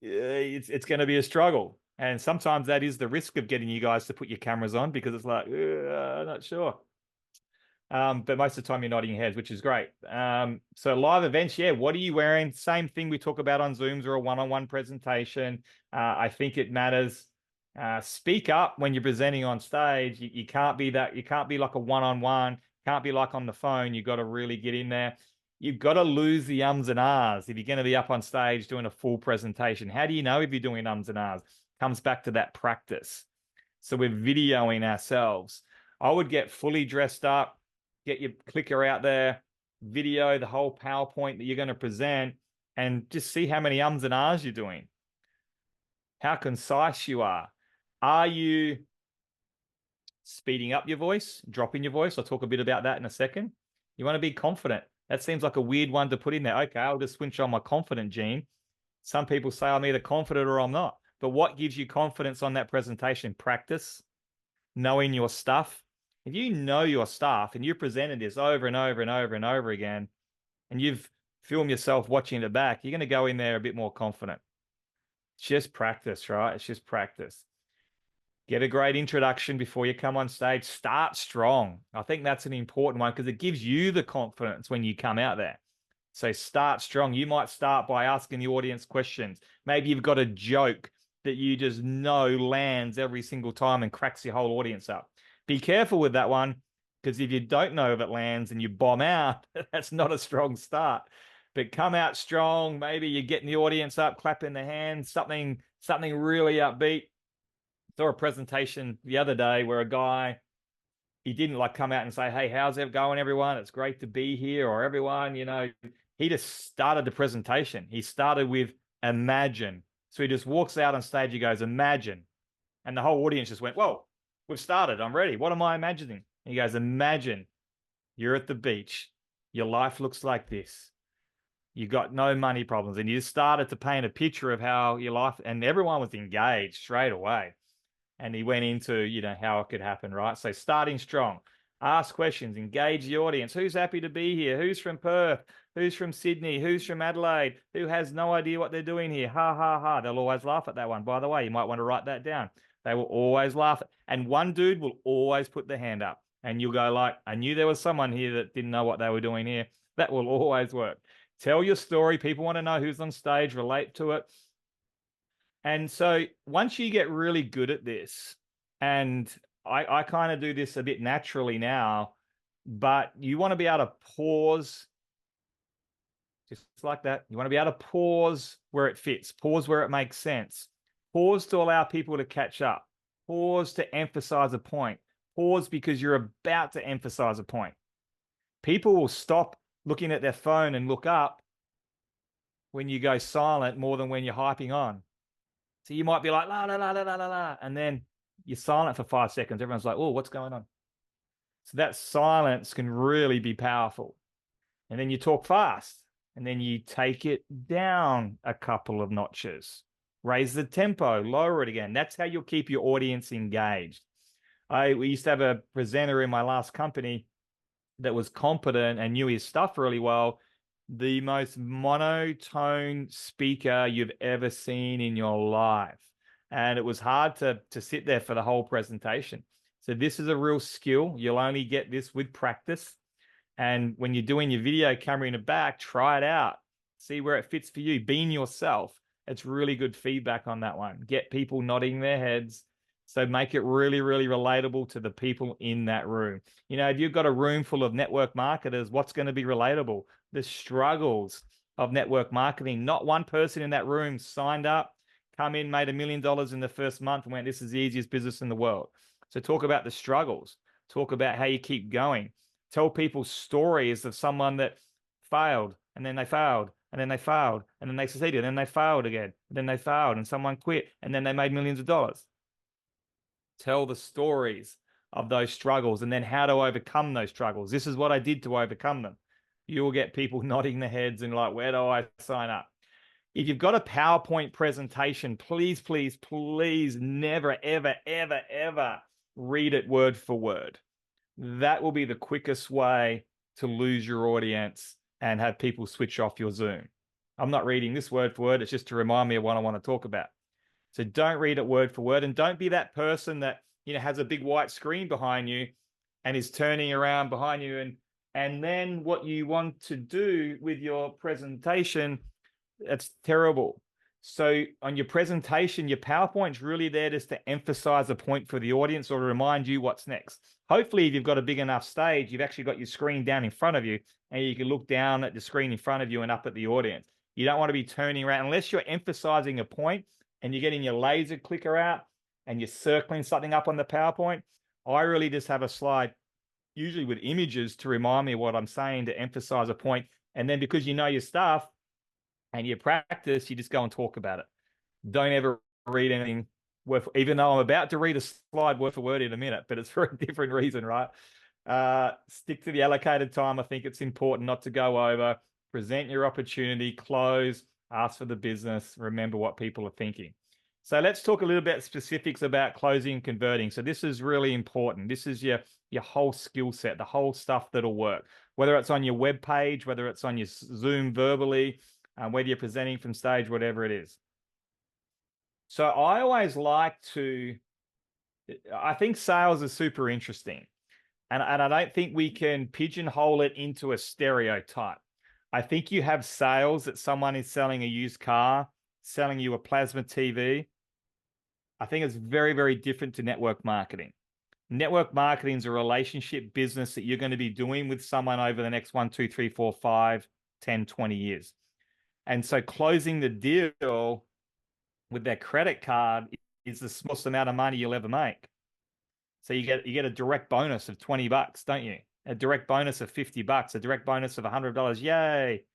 it's going to be a struggle. And sometimes that is the risk of getting you guys to put your cameras on because it's like, I'm not sure. But most of the time you're nodding your heads, which is great. So live events, yeah. What are you wearing? Same thing we talk about on Zooms or a one-on-one presentation. I think it matters. Speak up when you're presenting on stage. You can't be that. You can't be like a one-on-one. Can't be like on the phone. You've got to really get in there. You've got to lose the ums and ahs if you're going to be up on stage doing a full presentation. How do you know if you're doing ums and ahs? Comes back to that practice. So we're videoing ourselves. I would get fully dressed up, get your clicker out there, video the whole PowerPoint that you're going to present, and just see how many ums and ahs you're doing. How concise you are. Are you speeding up your voice, dropping your voice? I'll talk a bit about that in a second. You want to be confident. That seems like a weird one to put in there. Okay, I'll just switch on my confident gene. Some people say I'm either confident or I'm not. But what gives you confidence on that presentation? Practice, knowing your stuff. If you know your stuff and you presented this over and over and over and over again, and you've filmed yourself watching it back, you're going to go in there a bit more confident. It's just practice, right? It's just practice. Get a great introduction before you come on stage. Start strong. I think that's an important one because it gives you the confidence when you come out there. So start strong. You might start by asking the audience questions. Maybe you've got a joke that you just know lands every single time and cracks your whole audience up. Be careful with that one because if you don't know if it lands and you bomb out, that's not a strong start. But come out strong. Maybe you're getting the audience up, clapping their hands, something really upbeat. Saw a presentation the other day where a guy, he didn't like come out and say, hey, how's it going, everyone? It's great to be here, or everyone, he just started the presentation. He started with imagine. So he just walks out on stage, he goes, imagine. And the whole audience just went, whoa, we've started. I'm ready. What am I imagining? And he goes, imagine you're at the beach. Your life looks like this. You got no money problems. And you started to paint a picture of how your life, and everyone was engaged straight away. And he went into, how it could happen, right? So starting strong, ask questions, engage the audience. Who's happy to be here? Who's from Perth? Who's from Sydney? Who's from Adelaide? Who has no idea what they're doing here? Ha, ha, ha. They'll always laugh at that one. By the way, you might want to write that down. They will always laugh. And one dude will always put their hand up. And you'll go like, I knew there was someone here that didn't know what they were doing here. That will always work. Tell your story. People want to know who's on stage, relate to it. And so once you get really good at this, and I kind of do this a bit naturally now, but you want to be able to pause just like that. You want to be able to pause where it fits, pause where it makes sense, pause to allow people to catch up, pause to emphasize a point, pause because you're about to emphasize a point. People will stop looking at their phone and look up when you go silent more than when you're hyping on. So you might be like, la, la, la, la, la, la, la, and then you're silent for 5 seconds. Everyone's like, oh, what's going on? So that silence can really be powerful. And then you talk fast, and then you take it down a couple of notches, raise the tempo, lower it again. That's how you'll keep your audience engaged. We used to have a presenter in my last company that was competent and knew his stuff really well. The most monotone speaker you've ever seen in your life. And it was hard to sit there for the whole presentation. So this is a real skill. You'll only get this with practice. And when you're doing your video camera in the back, try it out. See where it fits for you. Being yourself. It's really good feedback on that one. Get people nodding their heads. So make it really, really relatable to the people in that room. You know, if you've got a room full of network marketers, what's going to be relatable? The struggles of network marketing. Not one person in that room signed up, come in, made $1 million in the first month and went, this is the easiest business in the world. So talk about the struggles. Talk about how you keep going. Tell people stories of someone that failed and then they failed and then they failed and then they succeeded and then they failed again and then they failed and someone quit and then they made millions of dollars. Tell the stories of those struggles and then how to overcome those struggles. This is what I did to overcome them. You will get people nodding their heads and like, where do I sign up? If you've got a PowerPoint presentation, please, please, please never, ever, ever, ever read it word for word. That will be the quickest way to lose your audience and have people switch off your Zoom. I'm not reading this word for word. It's just to remind me of what I want to talk about. So don't read it word for word, and don't be that person that, you know, has a big white screen behind you and is turning around behind you. And then what you want to do with your presentation, that's terrible. So on your presentation, your PowerPoint's really there just to emphasize a point for the audience or to remind you what's next. Hopefully, if you've got a big enough stage, you've actually got your screen down in front of you and you can look down at the screen in front of you and up at the audience. You don't want to be turning around unless you're emphasizing a point and you're getting your laser clicker out and you're circling something up on the PowerPoint. I really just have a slide, usually with images, to remind me of what I'm saying, to emphasize a point. And then because you know your stuff, and you practice, you just go and talk about it. Don't ever read anything worth, even though I'm about to read a slide word for word in a minute, but it's for a different reason, right? Stick to the allocated time. I think it's important not to go over. Present your opportunity, close, ask for the business, remember what people are thinking. So let's talk a little bit specifics about closing and converting. So this is really important. This is your whole skill set, the whole stuff that'll work, whether it's on your web page, whether it's on your Zoom verbally, whether you're presenting from stage, whatever it is. So I always like to, I think sales is super interesting. And I don't think we can pigeonhole it into a stereotype. I think you have sales that someone is selling a used car, selling you a plasma TV. I think it's very, very different to network marketing. Network marketing is a relationship business that you're going to be doing with someone over the next 1, 2, 3, 4, 5, 10, 20 years. And so closing the deal with their credit card is the smallest amount of money you'll ever make. So you get a direct bonus of $20, don't you? A direct bonus of $50, a direct bonus of $100. Yay.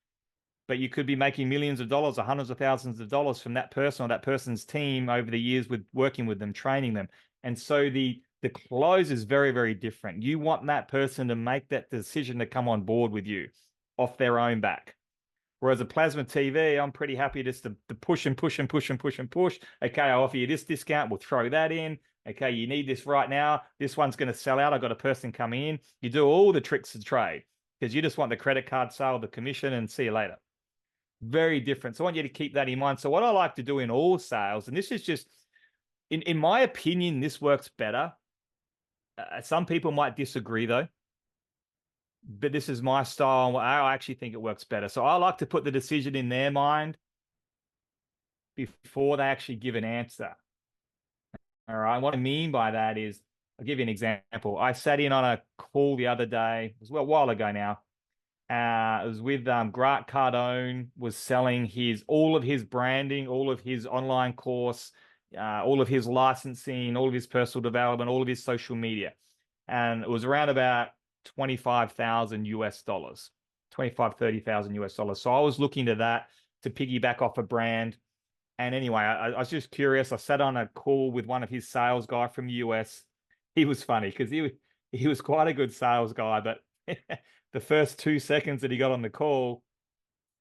But you could be making millions of dollars or hundreds of thousands of dollars from that person or that person's team over the years with working with them, training them. And so the close is very, very different. You want that person to make that decision to come on board with you off their own back. Whereas a plasma TV, I'm pretty happy just to push and push and push and push and push. Okay, I'll offer you this discount. We'll throw that in. Okay, you need this right now. This one's going to sell out. I've got a person coming in. You do all the tricks of trade because you just want the credit card sale, the commission, and see you later. Very different. So I want you to keep that in mind. So what I like to do in all sales, and this is just, in my opinion, this works better. Some people might disagree though. But this is my style. I actually think it works better. So I like to put the decision in their mind before they actually give an answer. All right. What I mean by that is, I'll give you an example. I sat in on a call the other day, it was a while ago now, It was with Grant Cardone was selling all of his branding, all of his online course, all of his licensing, all of his personal development, all of his social media. And it was around about 25,000 US dollars, 30,000 US dollars. So I was looking to that to piggyback off a brand. And anyway, I was just curious. I sat on a call with one of his sales guy from the US. He was funny because he was quite a good sales guy, but the first 2 seconds that he got on the call,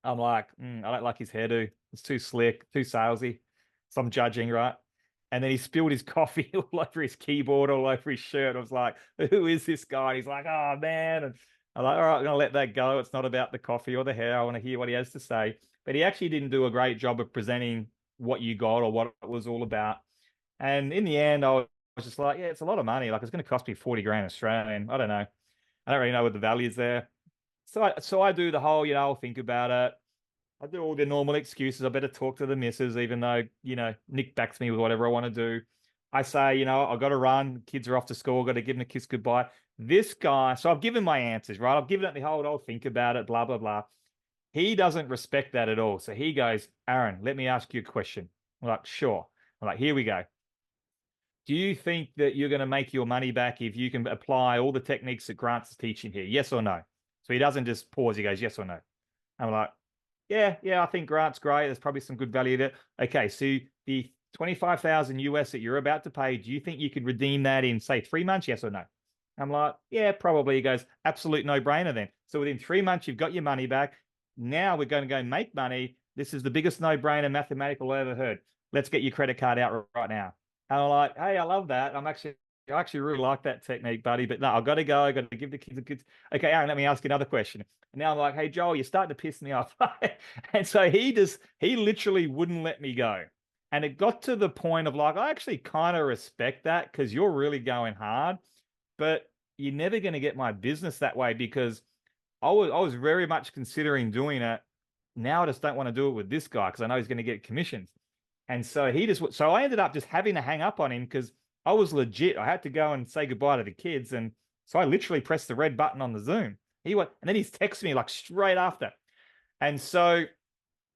I'm like, I don't like his hairdo. It's too slick, too salesy. So I'm judging, right? And then he spilled his coffee all over his keyboard, all over his shirt. I was like, who is this guy? And he's like, oh, man. And I'm like, all right, I'm going to let that go. It's not about the coffee or the hair. I want to hear what he has to say. But he actually didn't do a great job of presenting what you got or what it was all about. And in the end, I was just like, yeah, it's a lot of money. Like, it's going to cost me 40 grand Australian. I don't know. I don't really know what the value is there. So I do the whole, I'll think about it. I do all the normal excuses. I better talk to the missus, even though, Nick backs me with whatever I want to do. I say, I've got to run. Kids are off to school. Got to give them a kiss goodbye. This guy, so I've given my answers, right? I've given it the whole, I'll think about it, blah, blah, blah. He doesn't respect that at all. So he goes, Aaron, let me ask you a question. I'm like, sure. I'm like, here we go. Do you think that you're going to make your money back if you can apply all the techniques that Grant's teaching here? Yes or no? So he doesn't just pause. He goes, yes or no? I'm like, yeah, I think Grant's great. There's probably some good value there. Okay, so the 25,000 US that you're about to pay, do you think you could redeem that in, say, 3 months? Yes or no? I'm like, yeah, probably. He goes, absolute no-brainer then. So within 3 months, you've got your money back. Now we're going to go make money. This is the biggest no-brainer mathematical I ever heard. Let's get your credit card out right now. And I'm like, hey, I love that. I actually really like that technique, buddy. But no, I've got to go. I've got to give the kids a good. Okay, Aaron, let me ask you another question. And now I'm like, hey, Joel, you're starting to piss me off. And so he literally wouldn't let me go. And it got to the point of like, I actually kind of respect that because you're really going hard, but you're never going to get my business that way because I was very much considering doing it. Now I just don't want to do it with this guy because I know he's going to get commissions. And so I ended up just having to hang up on him because I was legit. I had to go and say goodbye to the kids. And so I literally pressed the red button on the Zoom. He went, and then he's texted me like straight after. And so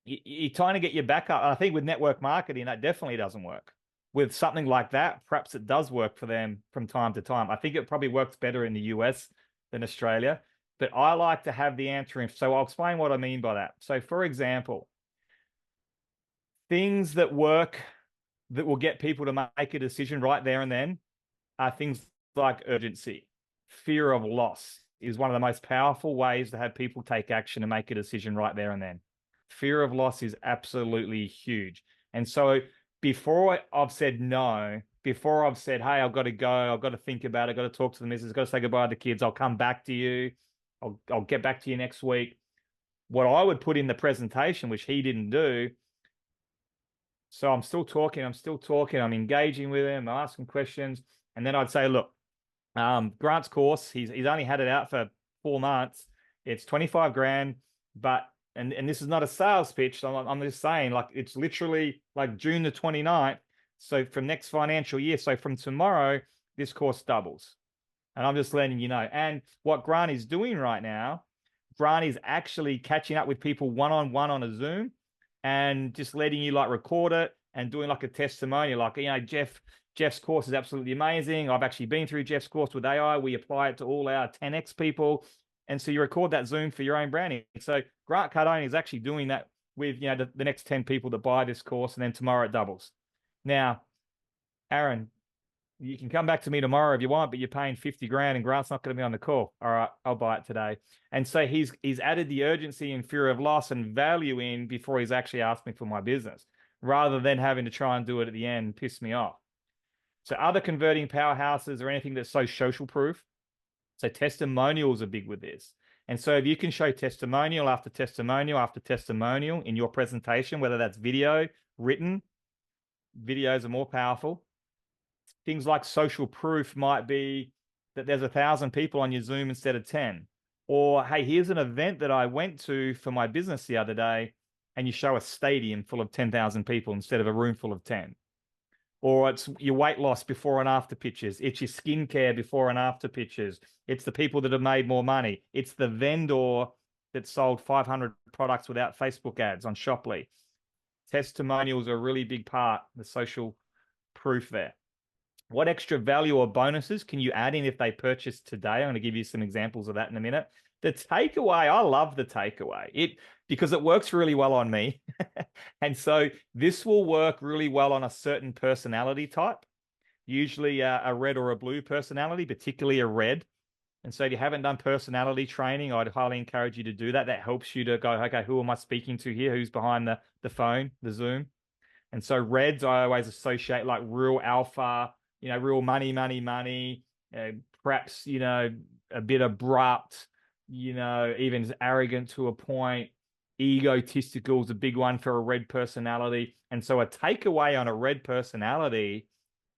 you're trying to get your back up. And I think with network marketing, that definitely doesn't work. With something like that, perhaps it does work for them from time to time. I think it probably works better in the US than Australia. But I like to have the answer. So I'll explain what I mean by that. So for example, things that work that will get people to make a decision right there and then are things like urgency. Fear of loss is one of the most powerful ways to have people take action and make a decision right there and then. Fear of loss is absolutely huge. And so before I've said no, before I've said, hey, I've got to go, I've got to think about it, I've got to talk to the missus, I've got to say goodbye to the kids, I'll come back to you, I'll get back to you next week. What I would put in the presentation, which he didn't do, so I'm still talking, I'm engaging with him, I'm asking questions. And then I'd say, look, Grant's course, he's only had it out for 4 months. It's 25 grand, but, and this is not a sales pitch. So I'm just saying, like, it's literally like June the 29th. So from next financial year, so from tomorrow, this course doubles. And I'm just letting you know. And what Grant is doing right now, Grant is actually catching up with people one-on-one on a Zoom and just letting you like record it and doing like a testimonial, like, Jeff's course is absolutely amazing. I've actually been through Jeff's course with AI. We apply it to all our 10X people. And so you record that Zoom for your own branding. So Grant Cardone is actually doing that with, the next 10 people that buy this course, and then tomorrow it doubles. Now, Aaron, you can come back to me tomorrow if you want, but you're paying 50 grand and Grant's not going to be on the call. All right, I'll buy it today. And so he's added the urgency and fear of loss and value in before he's actually asked me for my business, rather than having to try and do it at the end and piss me off. So other converting powerhouses or anything that's so social proof. So testimonials are big with this. And so if you can show testimonial after testimonial after testimonial in your presentation, whether that's video, written, videos are more powerful. Things like social proof might be that there's 1,000 people on your Zoom instead of 10. Or, hey, here's an event that I went to for my business the other day, and you show a stadium full of 10,000 people instead of a room full of 10. Or it's your weight loss before and after pictures. It's your skincare before and after pictures. It's the people that have made more money. It's the vendor that sold 500 products without Facebook ads on Shoply. Testimonials are a really big part, the social proof there. What extra value or bonuses can you add in if they purchase today? I'm going to give you some examples of that in a minute. The takeaway, I love the takeaway because it works really well on me. And so this will work really well on a certain personality type, usually a red or a blue personality, particularly a red. And so if you haven't done personality training, I'd highly encourage you to do that. That helps you to go, okay, who am I speaking to here? Who's behind the phone, the Zoom? And so reds, I always associate like real alpha, real money, perhaps, a bit abrupt, even arrogant to a point. Egotistical is a big one for a red personality. And so a takeaway on a red personality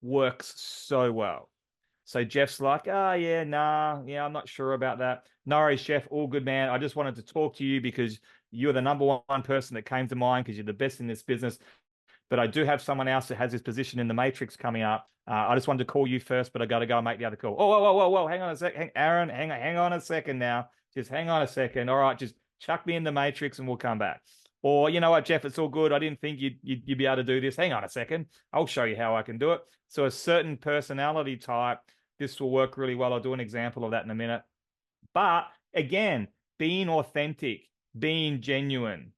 works so well. So Jeff's like, I'm not sure about that. No worries, Jeff, all good, man. I just wanted to talk to you because you're the number one person that came to mind because you're the best in this business. But I do have someone else that has his position in the matrix coming up. I just wanted to call you first, but I got to go and make the other call. Whoa, hang on a second. Aaron, hang on a second now. Just hang on a second. All right, just chuck me in the matrix and we'll come back. Or, you know what, Jeff, it's all good. I didn't think you'd be able to do this. Hang on a second. I'll show you how I can do it. So a certain personality type, this will work really well. I'll do an example of that in a minute. But again, being authentic, being genuine,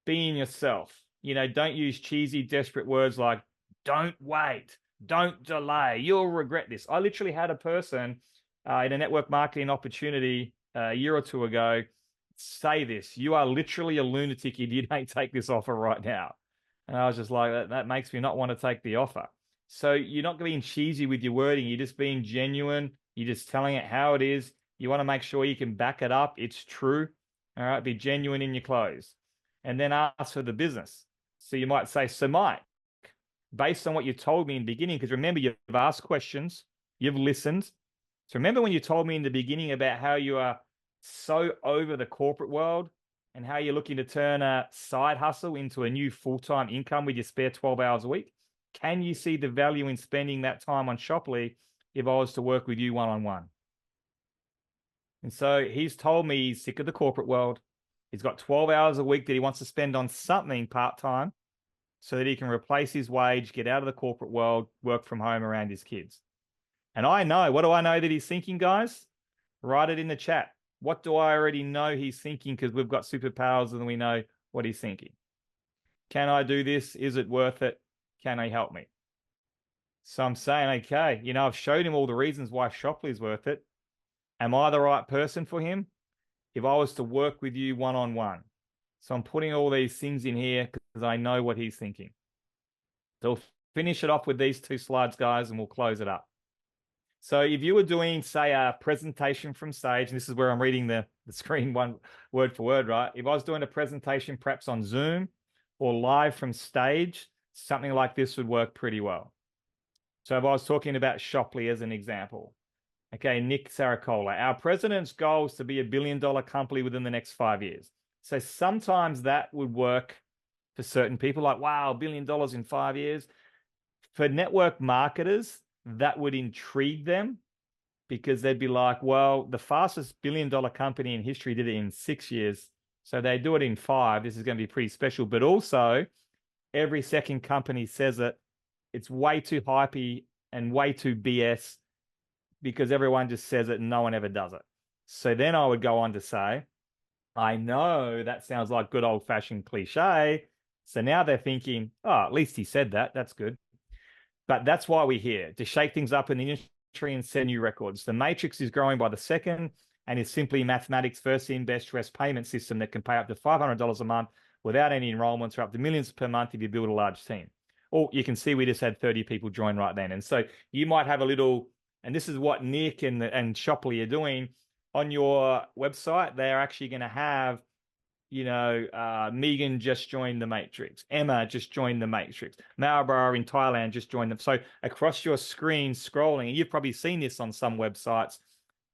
being yourself. Don't use cheesy, desperate words like don't wait, don't delay, you'll regret this. I literally had a person in a network marketing opportunity a year or two ago say this: you are literally a lunatic if you don't take this offer right now. And I was just like, that makes me not want to take the offer. So you're not being cheesy with your wording. You're just being genuine. You're just telling it how it is. You want to make sure you can back it up. It's true. All right. Be genuine in your close. And then ask for the business. So you might say, so Mike, based on what you told me in the beginning, because remember, you've asked questions, you've listened. So remember when you told me in the beginning about how you are so over the corporate world and how you're looking to turn a side hustle into a new full-time income with your spare 12 hours a week? Can you see the value in spending that time on Shoply if I was to work with you one-on-one? And so he's told me he's sick of the corporate world. He's got 12 hours a week that he wants to spend on something part-time so that he can replace his wage, get out of the corporate world, work from home around his kids. And what do I know that he's thinking, guys? Write it in the chat. What do I already know he's thinking? Because we've got superpowers and we know what he's thinking. Can I do this? Is it worth it? Can he help me? So I'm saying, okay, I've showed him all the reasons why Shoply is worth it. Am I the right person for him if I was to work with you one-on-one? So I'm putting all these things in here because I know what he's thinking. So we'll finish it off with these two slides, guys, and we'll close it up. So if you were doing, say, a presentation from stage, and this is where I'm reading the screen one word for word, right? If I was doing a presentation perhaps on Zoom or live from stage, something like this would work pretty well. So if I was talking about Shoply as an example, okay, Nick Saracola, our president's goal is to be $1 billion company within the next 5 years. So sometimes that would work for certain people, like, wow, $1 billion in 5 years. For network marketers, that would intrigue them because they'd be like, well, the fastest $1 billion company in history did it in 6 years. So they do it in 5. This is going to be pretty special. But also, every second company says it. It's way too hypey and way too BS because everyone just says it and no one ever does it. So then I would go on to say, I know that sounds like good old-fashioned cliche. So now they're thinking, oh, at least he said that. That's good. But that's why we're here, to shake things up in the industry and set new records. The matrix is growing by the second and is simply mathematics first in, best dressed payment system that can pay up to $500 a month without any enrollments or up to millions per month if you build a large team. Or you can see we just had 30 people join right then. And so you might have a little, and this is what Nick and Shoply are doing on your website. They're actually going to have, Megan just joined the matrix. Emma just joined the matrix. Marlborough in Thailand just joined them. So across your screen scrolling, and you've probably seen this on some websites,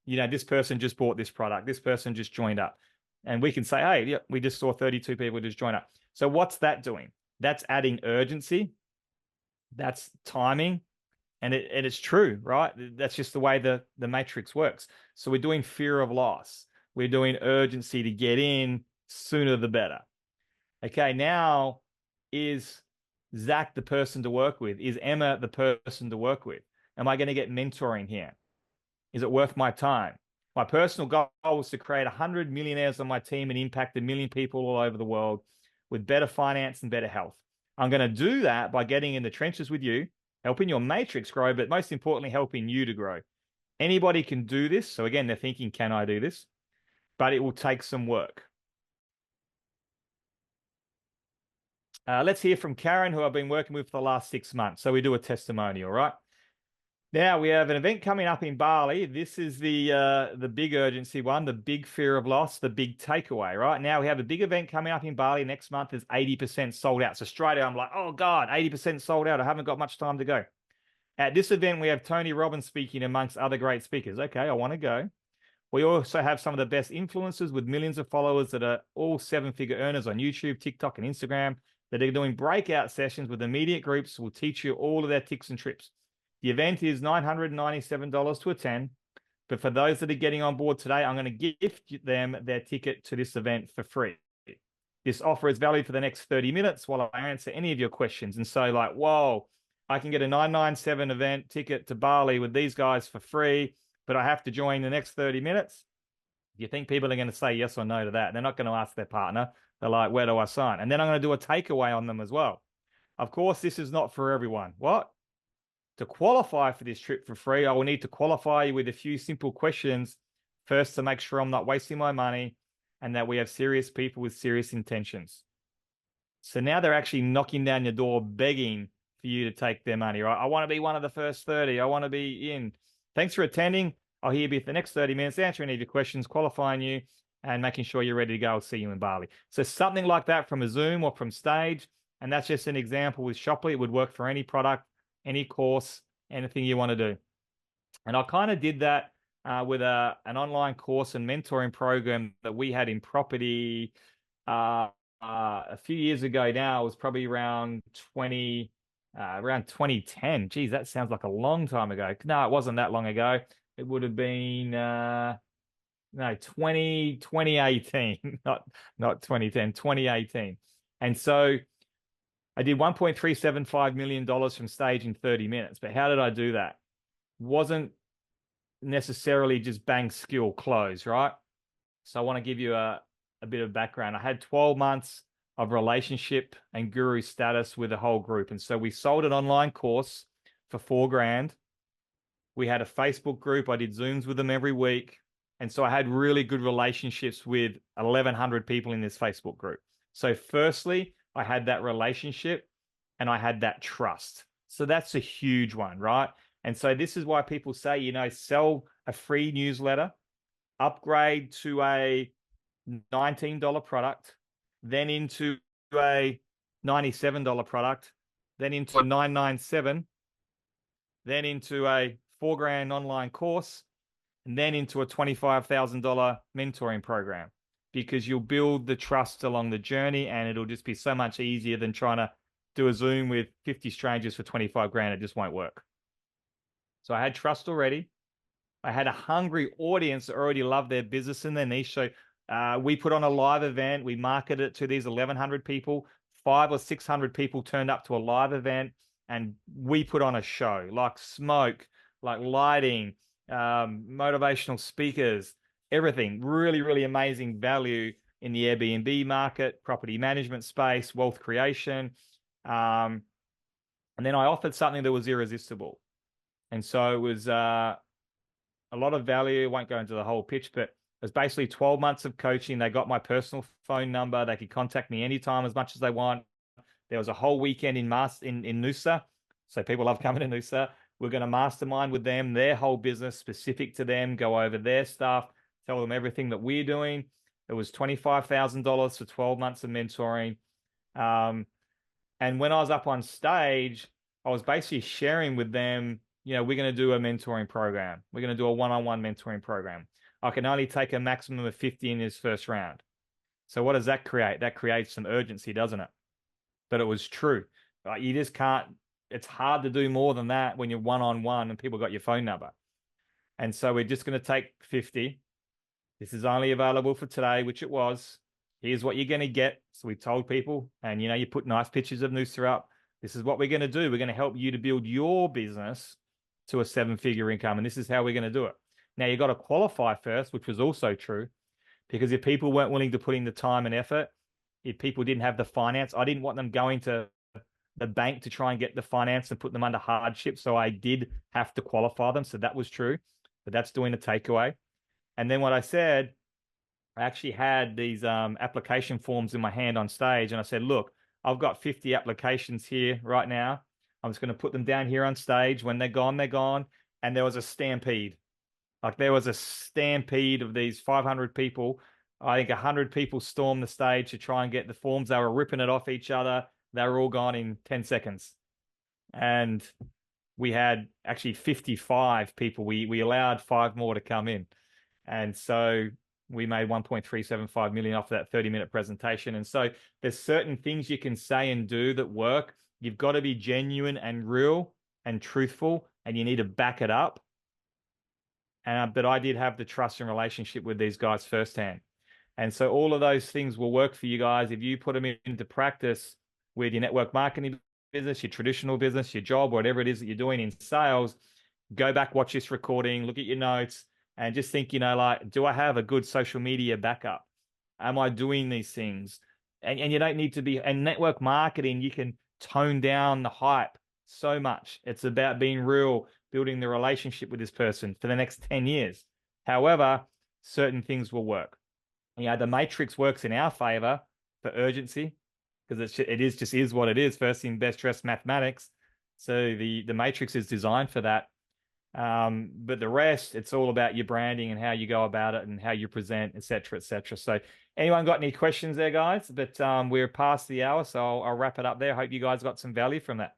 this person just bought this product. This person just joined up. And we can say, hey, yeah, we just saw 32 people just join up. So what's that doing? That's adding urgency. That's timing. And it's true, right? That's just the way the matrix works. So we're doing fear of loss. We're doing urgency to get in, sooner the better. Okay, now is Zach the person to work with? Is Emma the person to work with? Am I going to get mentoring here? Is it worth my time? My personal goal was to create 100 millionaires on my team and impact 1 million people all over the world with better finance and better health. I'm going to do that by getting in the trenches with you, helping your matrix grow, but most importantly, helping you to grow. Anybody can do this. So again, they're thinking, can I do this? But it will take some work. Let's hear from Karen, who I've been working with for the last 6 months. So we do a testimonial, right? Now we have an event coming up in Bali. This is the big urgency one, the big fear of loss, the big takeaway, right? Now we have a big event coming up in Bali next month. Is 80% sold out. So straight out, I'm like, oh God, 80% sold out. I haven't got much time to go. At this event, we have Tony Robbins speaking amongst other great speakers. Okay, I want to go. We also have some of the best influencers with millions of followers that are all 7-figure earners on YouTube, TikTok, and Instagram that are doing breakout sessions with immediate groups who will teach you all of their tips and trips. The event is $997 to attend, but for those that are getting on board today, I'm going to gift them their ticket to this event for free. This offer is valid for the next 30 minutes while I answer any of your questions. And so like, whoa, I can get a 997 event ticket to Bali with these guys for free, but I have to join the next 30 minutes. Do you think people are going to say yes or no to that? They're not going to ask their partner. They're like, where do I sign? And then I'm going to do a takeaway on them as well. Of course, this is not for everyone. What? To qualify for this trip for free, I will need to qualify you with a few simple questions first to make sure I'm not wasting my money and that we have serious people with serious intentions. So now they're actually knocking down your door, begging for you to take their money, right? I want to be one of the first 30. I want to be in. Thanks for attending. I'll hear you for the next 30 minutes, answering any of your questions, qualifying you, and making sure you're ready to go. I'll see you in Bali. So something like that from a Zoom or from stage. And that's just an example with Shoply. It would work for any product, any course, anything you want to do. And I kind of did that with an online course and mentoring program that we had in property a few years ago. Now it was probably around 2010. Geez, that sounds like a long time ago. No, it wasn't that long ago. It would have been 2018, not 2010, 2018. And so I did $1.375 million from stage in 30 minutes. But how did I do that? Wasn't necessarily just bang, skill, close, right? So I want to give you a bit of background. I had 12 months of relationship and guru status with the whole group. And so we sold an online course for $4,000. We had a Facebook group. I did Zooms with them every week. And so I had really good relationships with 1,100 people in this Facebook group. So firstly, I had that relationship and I had that trust. So that's a huge one, right? And so this is why people say, sell a free newsletter, upgrade to a $19 product, then into a $97 product, then into a $997, then into a $4,000 online course, and then into a $25,000 mentoring program, because you'll build the trust along the journey and it'll just be so much easier than trying to do a Zoom with 50 strangers for $25,000. It just won't work. So I had trust already. I had a hungry audience that already loved their business and their niche. So we put on a live event. We marketed it to these 1,100 people. 500 or 600 people turned up to a live event, and we put on a show, like smoke, like lighting, motivational speakers, everything. Really, really amazing value in the Airbnb market, property management space, wealth creation. And then I offered something that was irresistible. And so it was a lot of value. I won't go into the whole pitch, but it was basically 12 months of coaching. They got my personal phone number. They could contact me anytime as much as they want. There was a whole weekend in Noosa. So people love coming to Noosa. We're going to mastermind with them, their whole business specific to them, go over their stuff, tell them everything that we're doing. It was $25,000 for 12 months of mentoring. And when I was up on stage, I was basically sharing with them, we're going to do a mentoring program. We're going to do a one-on-one mentoring program. I can only take a maximum of 50 in this first round. So what does that create? That creates some urgency, doesn't it? But it was true. You just can't, it's hard to do more than that when you're one-on-one and people got your phone number. And so we're just going to take 50. This is only available for today, which it was. Here's what you're going to get. So we told people, and you put nice pictures of Noosa up. This is what we're going to do. We're going to help you to build your business to a 7-figure income. And this is how we're going to do it. Now you got to qualify first, which was also true, because if people weren't willing to put in the time and effort, if people didn't have the finance, I didn't want them going to the bank to try and get the finance and put them under hardship. So I did have to qualify them. So that was true, but that's doing the takeaway. And then what I said, I actually had these application forms in my hand on stage. And I said, look, I've got 50 applications here right now. I'm just going to put them down here on stage. When they're gone, they're gone. And there was a stampede. Like there was a stampede of these 500 people. I think 100 people stormed the stage to try and get the forms. They were ripping it off each other. They were all gone in 10 seconds. And we had actually 55 people. We allowed 5 more to come in. And so we made 1.375 million off that 30-minute presentation. And so there's certain things you can say and do that work. You've got to be genuine and real and truthful, and you need to back it up. But I did have the trust and relationship with these guys firsthand. And so all of those things will work for you guys if you put them into practice with your network marketing business, your traditional business, your job, whatever it is that you're doing in sales. Go back, watch this recording, look at your notes, and just think, like, do I have a good social media backup? Am I doing these things? And you don't need to be, and network marketing, you can tone down the hype so much. It's about being real, building the relationship with this person for the next 10 years. However, certain things will work. The matrix works in our favor for urgency, because it just is what it is. First in, best dressed mathematics. So the matrix is designed for that. But the rest, it's all about your branding and how you go about it and how you present, et cetera, et cetera. So anyone got any questions there, guys? But we're past the hour, so I'll wrap it up there. Hope you guys got some value from that.